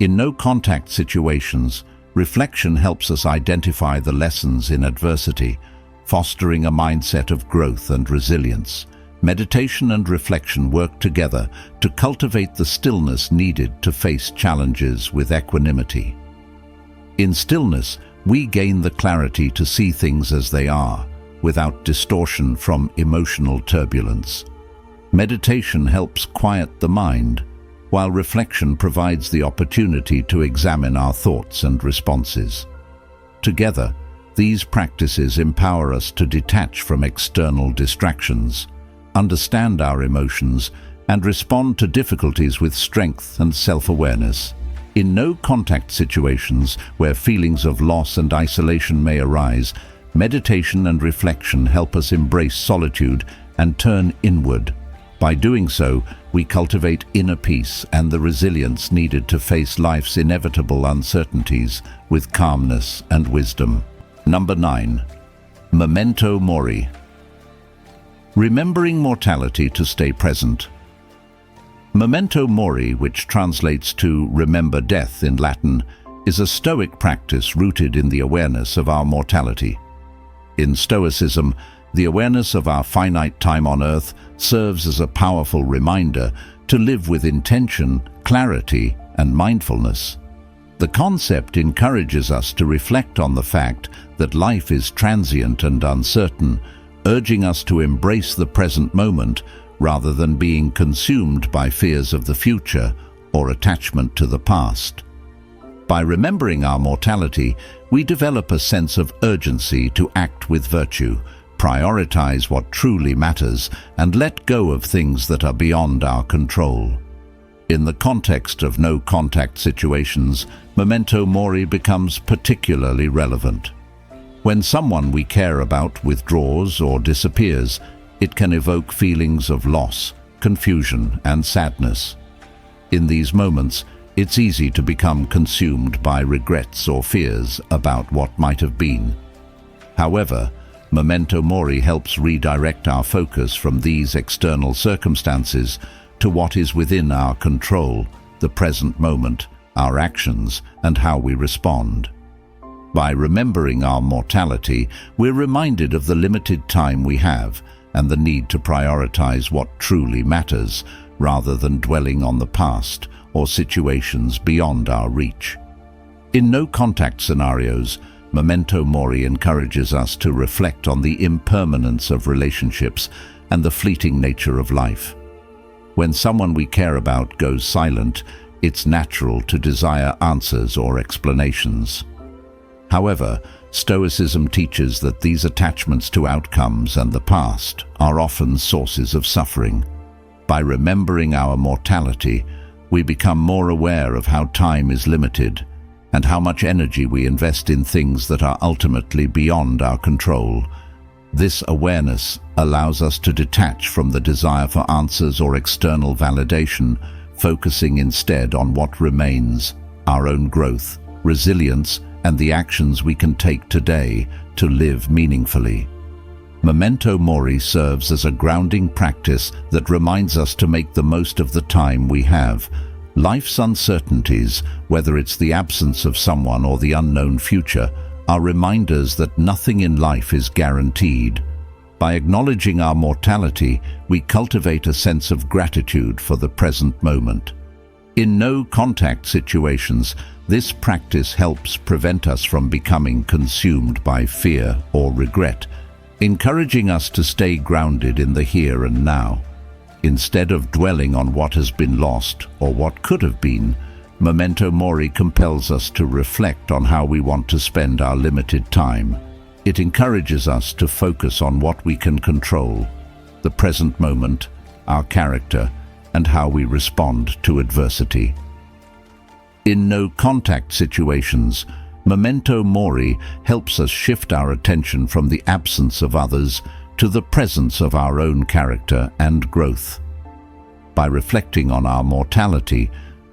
In no-contact situations, reflection helps us identify the lessons in adversity, fostering a mindset of growth and resilience. Meditation and reflection work together to cultivate the stillness needed to face challenges with equanimity. In stillness, we gain the clarity to see things as they are, without distortion from emotional turbulence. Meditation helps quiet the mind, while reflection provides the opportunity to examine our thoughts and responses. Together, these practices empower us to detach from external distractions, understand our emotions, and respond to difficulties with strength and self-awareness. In no-contact situations where feelings of loss and isolation may arise, meditation and reflection help us embrace solitude and turn inward. By doing so, we cultivate inner peace and the resilience needed to face life's inevitable uncertainties with calmness and wisdom. Number 9. Memento mori. Remembering mortality to stay present. Memento mori, which translates to remember death in Latin, is a Stoic practice rooted in the awareness of our mortality. In Stoicism, the awareness of our finite time on earth serves as a powerful reminder to live with intention, clarity, and mindfulness. The concept encourages us to reflect on the fact that life is transient and uncertain, urging us to embrace the present moment rather than being consumed by fears of the future or attachment to the past. By remembering our mortality, we develop a sense of urgency to act with virtue, prioritize what truly matters, and let go of things that are beyond our control. In the context of no-contact situations, memento mori becomes particularly relevant. When someone we care about withdraws or disappears, it can evoke feelings of loss, confusion, and sadness. In these moments, it's easy to become consumed by regrets or fears about what might have been. However, memento mori helps redirect our focus from these external circumstances to what is within our control, the present moment, our actions, and how we respond. By remembering our mortality, we're reminded of the limited time we have and the need to prioritize what truly matters, rather than dwelling on the past or situations beyond our reach. In no-contact scenarios, memento mori encourages us to reflect on the impermanence of relationships and the fleeting nature of life. When someone we care about goes silent, it's natural to desire answers or explanations. However, Stoicism teaches that these attachments to outcomes and the past are often sources of suffering. By remembering our mortality, we become more aware of how time is limited and how much energy we invest in things that are ultimately beyond our control. This awareness allows us to detach from the desire for answers or external validation, focusing instead on what remains, our own growth, resilience, and the actions we can take today to live meaningfully. Memento mori serves as a grounding practice that reminds us to make the most of the time we have. Life's uncertainties, whether it's the absence of someone or the unknown future, are reminders that nothing in life is guaranteed. By acknowledging our mortality, we cultivate a sense of gratitude for the present moment. In no-contact situations, this practice helps prevent us from becoming consumed by fear or regret, encouraging us to stay grounded in the here and now. Instead of dwelling on what has been lost or what could have been, memento mori compels us to reflect on how we want to spend our limited time. It encourages us to focus on what we can control, the present moment, our character, and how we respond to adversity. In no-contact situations, memento mori helps us shift our attention from the absence of others to the presence of our own character and growth. By reflecting on our mortality,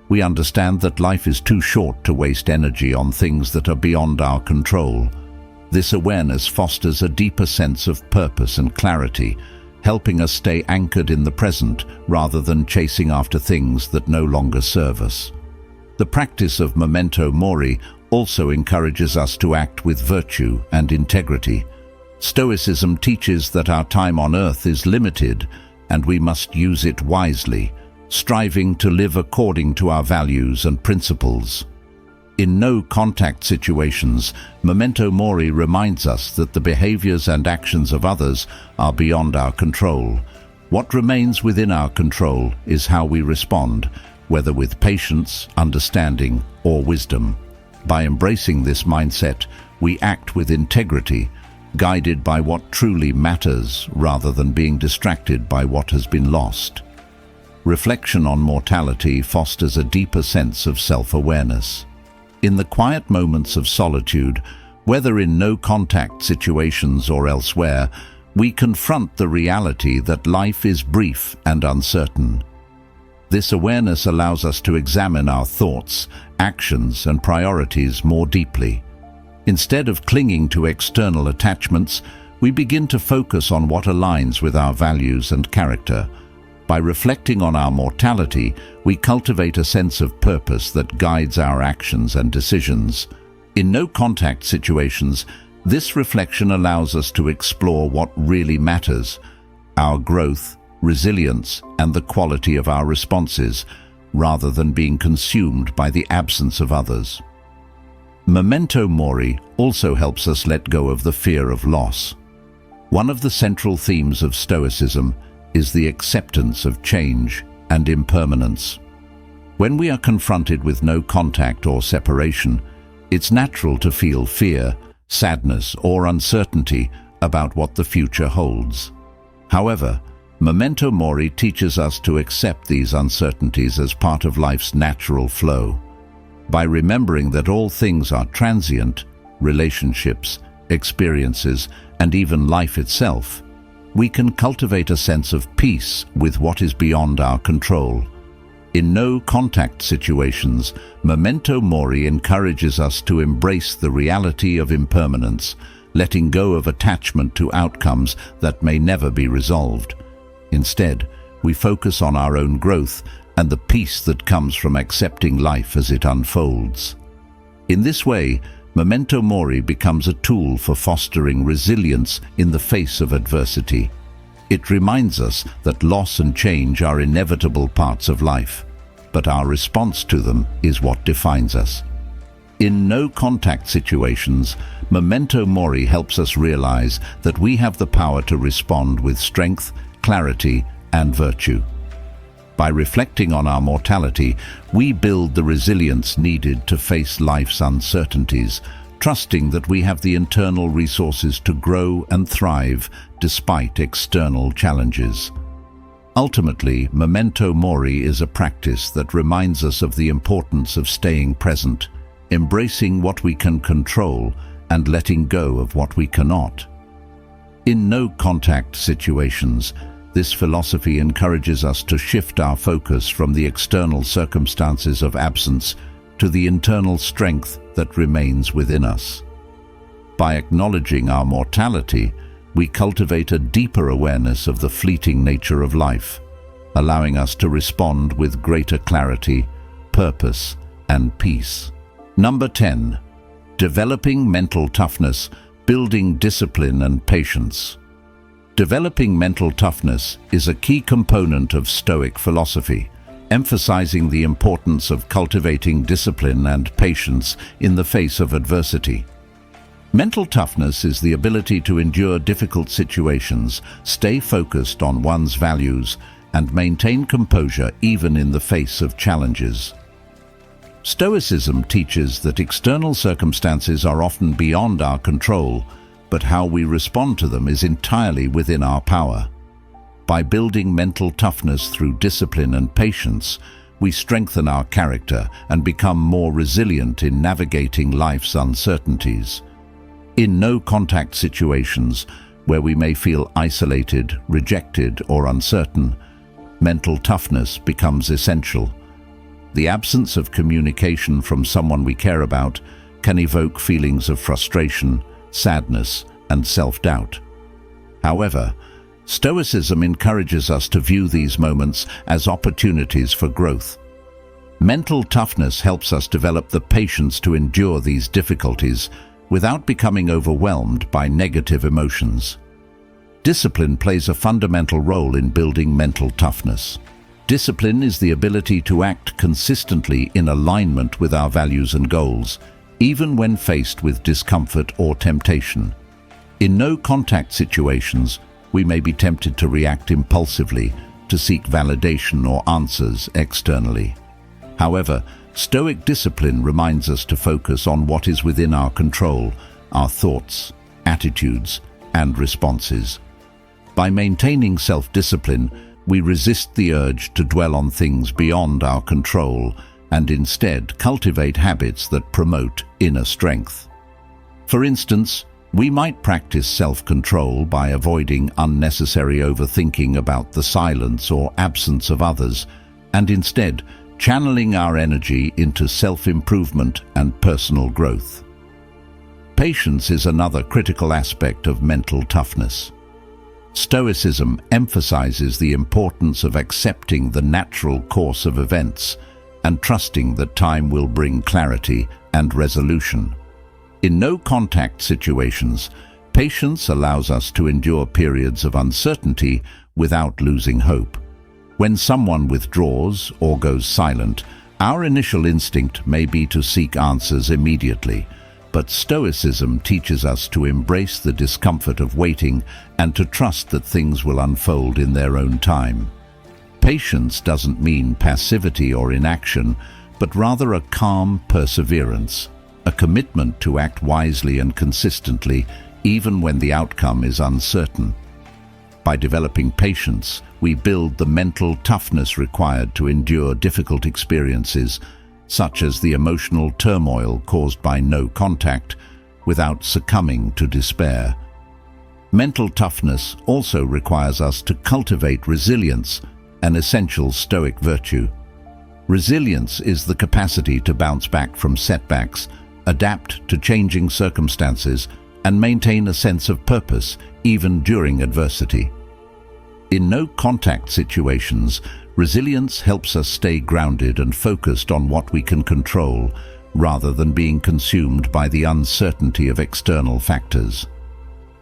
we understand that life is too short to waste energy on things that are beyond our control. This awareness fosters a deeper sense of purpose and clarity, helping us stay anchored in the present rather than chasing after things that no longer serve us. The practice of memento mori also encourages us to act with virtue and integrity. Stoicism teaches that our time on earth is limited, and we must use it wisely, striving to live according to our values and principles. In no-contact situations, memento mori reminds us that the behaviors and actions of others are beyond our control. What remains within our control is how we respond, whether with patience, understanding, or wisdom. By embracing this mindset, we act with integrity, guided by what truly matters rather than being distracted by what has been lost. Reflection on mortality fosters a deeper sense of self-awareness. In the quiet moments of solitude, whether in no-contact situations or elsewhere, we confront the reality that life is brief and uncertain. This awareness allows us to examine our thoughts, actions, and priorities more deeply. Instead of clinging to external attachments, we begin to focus on what aligns with our values and character. By reflecting on our mortality, we cultivate a sense of purpose that guides our actions and decisions. In no-contact situations, this reflection allows us to explore what really matters: our growth, resilience, and the quality of our responses, rather than being consumed by the absence of others. Memento mori also helps us let go of the fear of loss. One of the central themes of Stoicism is the acceptance of change and impermanence. When we are confronted with no contact or separation, it's natural to feel fear, sadness, or uncertainty about what the future holds. However, memento mori teaches us to accept these uncertainties as part of life's natural flow. By remembering that all things are transient, relationships, experiences, and even life itself, we can cultivate a sense of peace with what is beyond our control. In no-contact situations, memento mori encourages us to embrace the reality of impermanence, letting go of attachment to outcomes that may never be resolved. Instead, we focus on our own growth and the peace that comes from accepting life as it unfolds. In this way, memento mori becomes a tool for fostering resilience in the face of adversity. It reminds us that loss and change are inevitable parts of life, but our response to them is what defines us. In no-contact situations, memento mori helps us realize that we have the power to respond with strength, clarity, and virtue. By reflecting on our mortality, we build the resilience needed to face life's uncertainties, trusting that we have the internal resources to grow and thrive despite external challenges. Ultimately, memento mori is a practice that reminds us of the importance of staying present, embracing what we can control, and letting go of what we cannot. In no-contact situations, this philosophy encourages us to shift our focus from the external circumstances of absence to the internal strength that remains within us. By acknowledging our mortality, we cultivate a deeper awareness of the fleeting nature of life, allowing us to respond with greater clarity, purpose, and peace. Number 10. Developing mental toughness, building discipline and patience. Developing mental toughness is a key component of Stoic philosophy, emphasizing the importance of cultivating discipline and patience in the face of adversity. Mental toughness is the ability to endure difficult situations, stay focused on one's values, and maintain composure even in the face of challenges. Stoicism teaches that external circumstances are often beyond our control, but how we respond to them is entirely within our power. By building mental toughness through discipline and patience, we strengthen our character and become more resilient in navigating life's uncertainties. In no-contact situations, where we may feel isolated, rejected, or uncertain, mental toughness becomes essential. The absence of communication from someone we care about can evoke feelings of frustration, sadness, and self-doubt. However, Stoicism encourages us to view these moments as opportunities for growth. Mental toughness helps us develop the patience to endure these difficulties without becoming overwhelmed by negative emotions. Discipline plays a fundamental role in building mental toughness. Discipline is the ability to act consistently in alignment with our values and goals, even when faced with discomfort or temptation. In no-contact situations, we may be tempted to react impulsively, to seek validation or answers externally. However, Stoic discipline reminds us to focus on what is within our control, our thoughts, attitudes, and responses. By maintaining self-discipline, we resist the urge to dwell on things beyond our control and instead cultivate habits that promote inner strength. For instance, we might practice self-control by avoiding unnecessary overthinking about the silence or absence of others, and instead channeling our energy into self-improvement and personal growth. Patience is another critical aspect of mental toughness. Stoicism emphasizes the importance of accepting the natural course of events and trusting that time will bring clarity and resolution. In no-contact situations, patience allows us to endure periods of uncertainty without losing hope. When someone withdraws or goes silent, our initial instinct may be to seek answers immediately, but Stoicism teaches us to embrace the discomfort of waiting and to trust that things will unfold in their own time. Patience doesn't mean passivity or inaction, but rather a calm perseverance, a commitment to act wisely and consistently, even when the outcome is uncertain. By developing patience, we build the mental toughness required to endure difficult experiences, such as the emotional turmoil caused by no contact, without succumbing to despair. Mental toughness also requires us to cultivate resilience, an essential Stoic virtue. Resilience is the capacity to bounce back from setbacks, adapt to changing circumstances, and maintain a sense of purpose even during adversity. In no-contact situations, resilience helps us stay grounded and focused on what we can control, rather than being consumed by the uncertainty of external factors.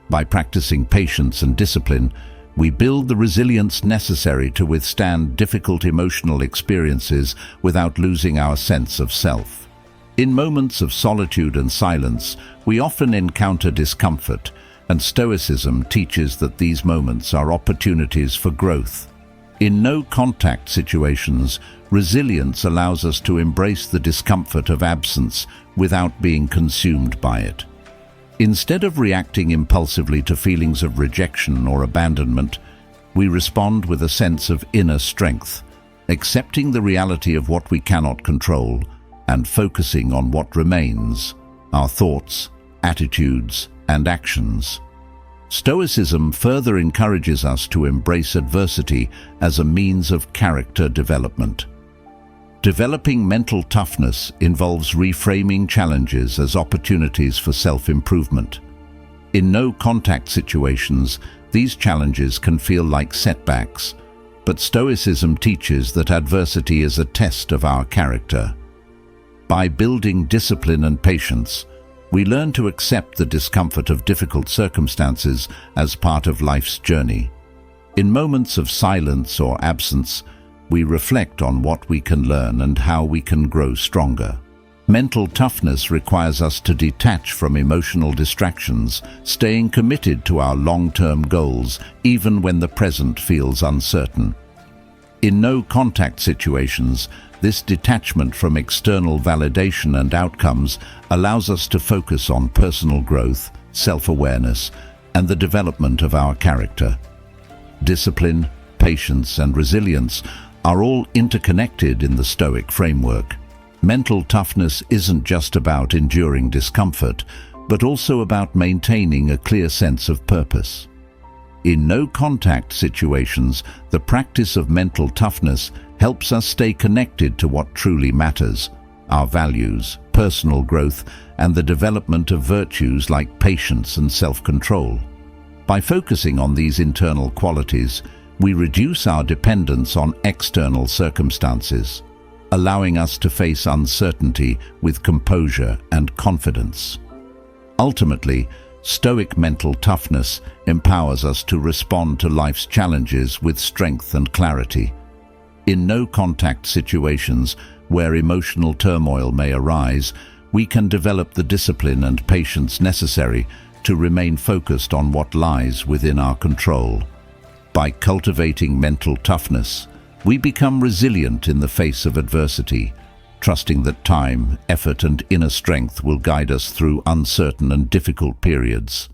By practicing patience and discipline, we build the resilience necessary to withstand difficult emotional experiences without losing our sense of self. In moments of solitude and silence, we often encounter discomfort, and Stoicism teaches that these moments are opportunities for growth. In no-contact situations, resilience allows us to embrace the discomfort of absence without being consumed by it. Instead of reacting impulsively to feelings of rejection or abandonment, we respond with a sense of inner strength, accepting the reality of what we cannot control and focusing on what remains, our thoughts, attitudes, and actions. Stoicism further encourages us to embrace adversity as a means of character development. Developing mental toughness involves reframing challenges as opportunities for self-improvement. In no-contact situations, these challenges can feel like setbacks, but Stoicism teaches that adversity is a test of our character. By building discipline and patience, we learn to accept the discomfort of difficult circumstances as part of life's journey. In moments of silence or absence, we reflect on what we can learn and how we can grow stronger. Mental toughness requires us to detach from emotional distractions, staying committed to our long-term goals even when the present feels uncertain. In no-contact situations, this detachment from external validation and outcomes allows us to focus on personal growth, self-awareness, and the development of our character. Discipline, patience, and resilience are all interconnected in the Stoic framework. Mental toughness isn't just about enduring discomfort, but also about maintaining a clear sense of purpose. In no-contact situations, the practice of mental toughness helps us stay connected to what truly matters, our values, personal growth, and the development of virtues like patience and self-control. By focusing on these internal qualities, we reduce our dependence on external circumstances, allowing us to face uncertainty with composure and confidence. Ultimately, Stoic mental toughness empowers us to respond to life's challenges with strength and clarity. In no-contact situations where emotional turmoil may arise, we can develop the discipline and patience necessary to remain focused on what lies within our control. By cultivating mental toughness, we become resilient in the face of adversity, trusting that time, effort, and inner strength will guide us through uncertain and difficult periods.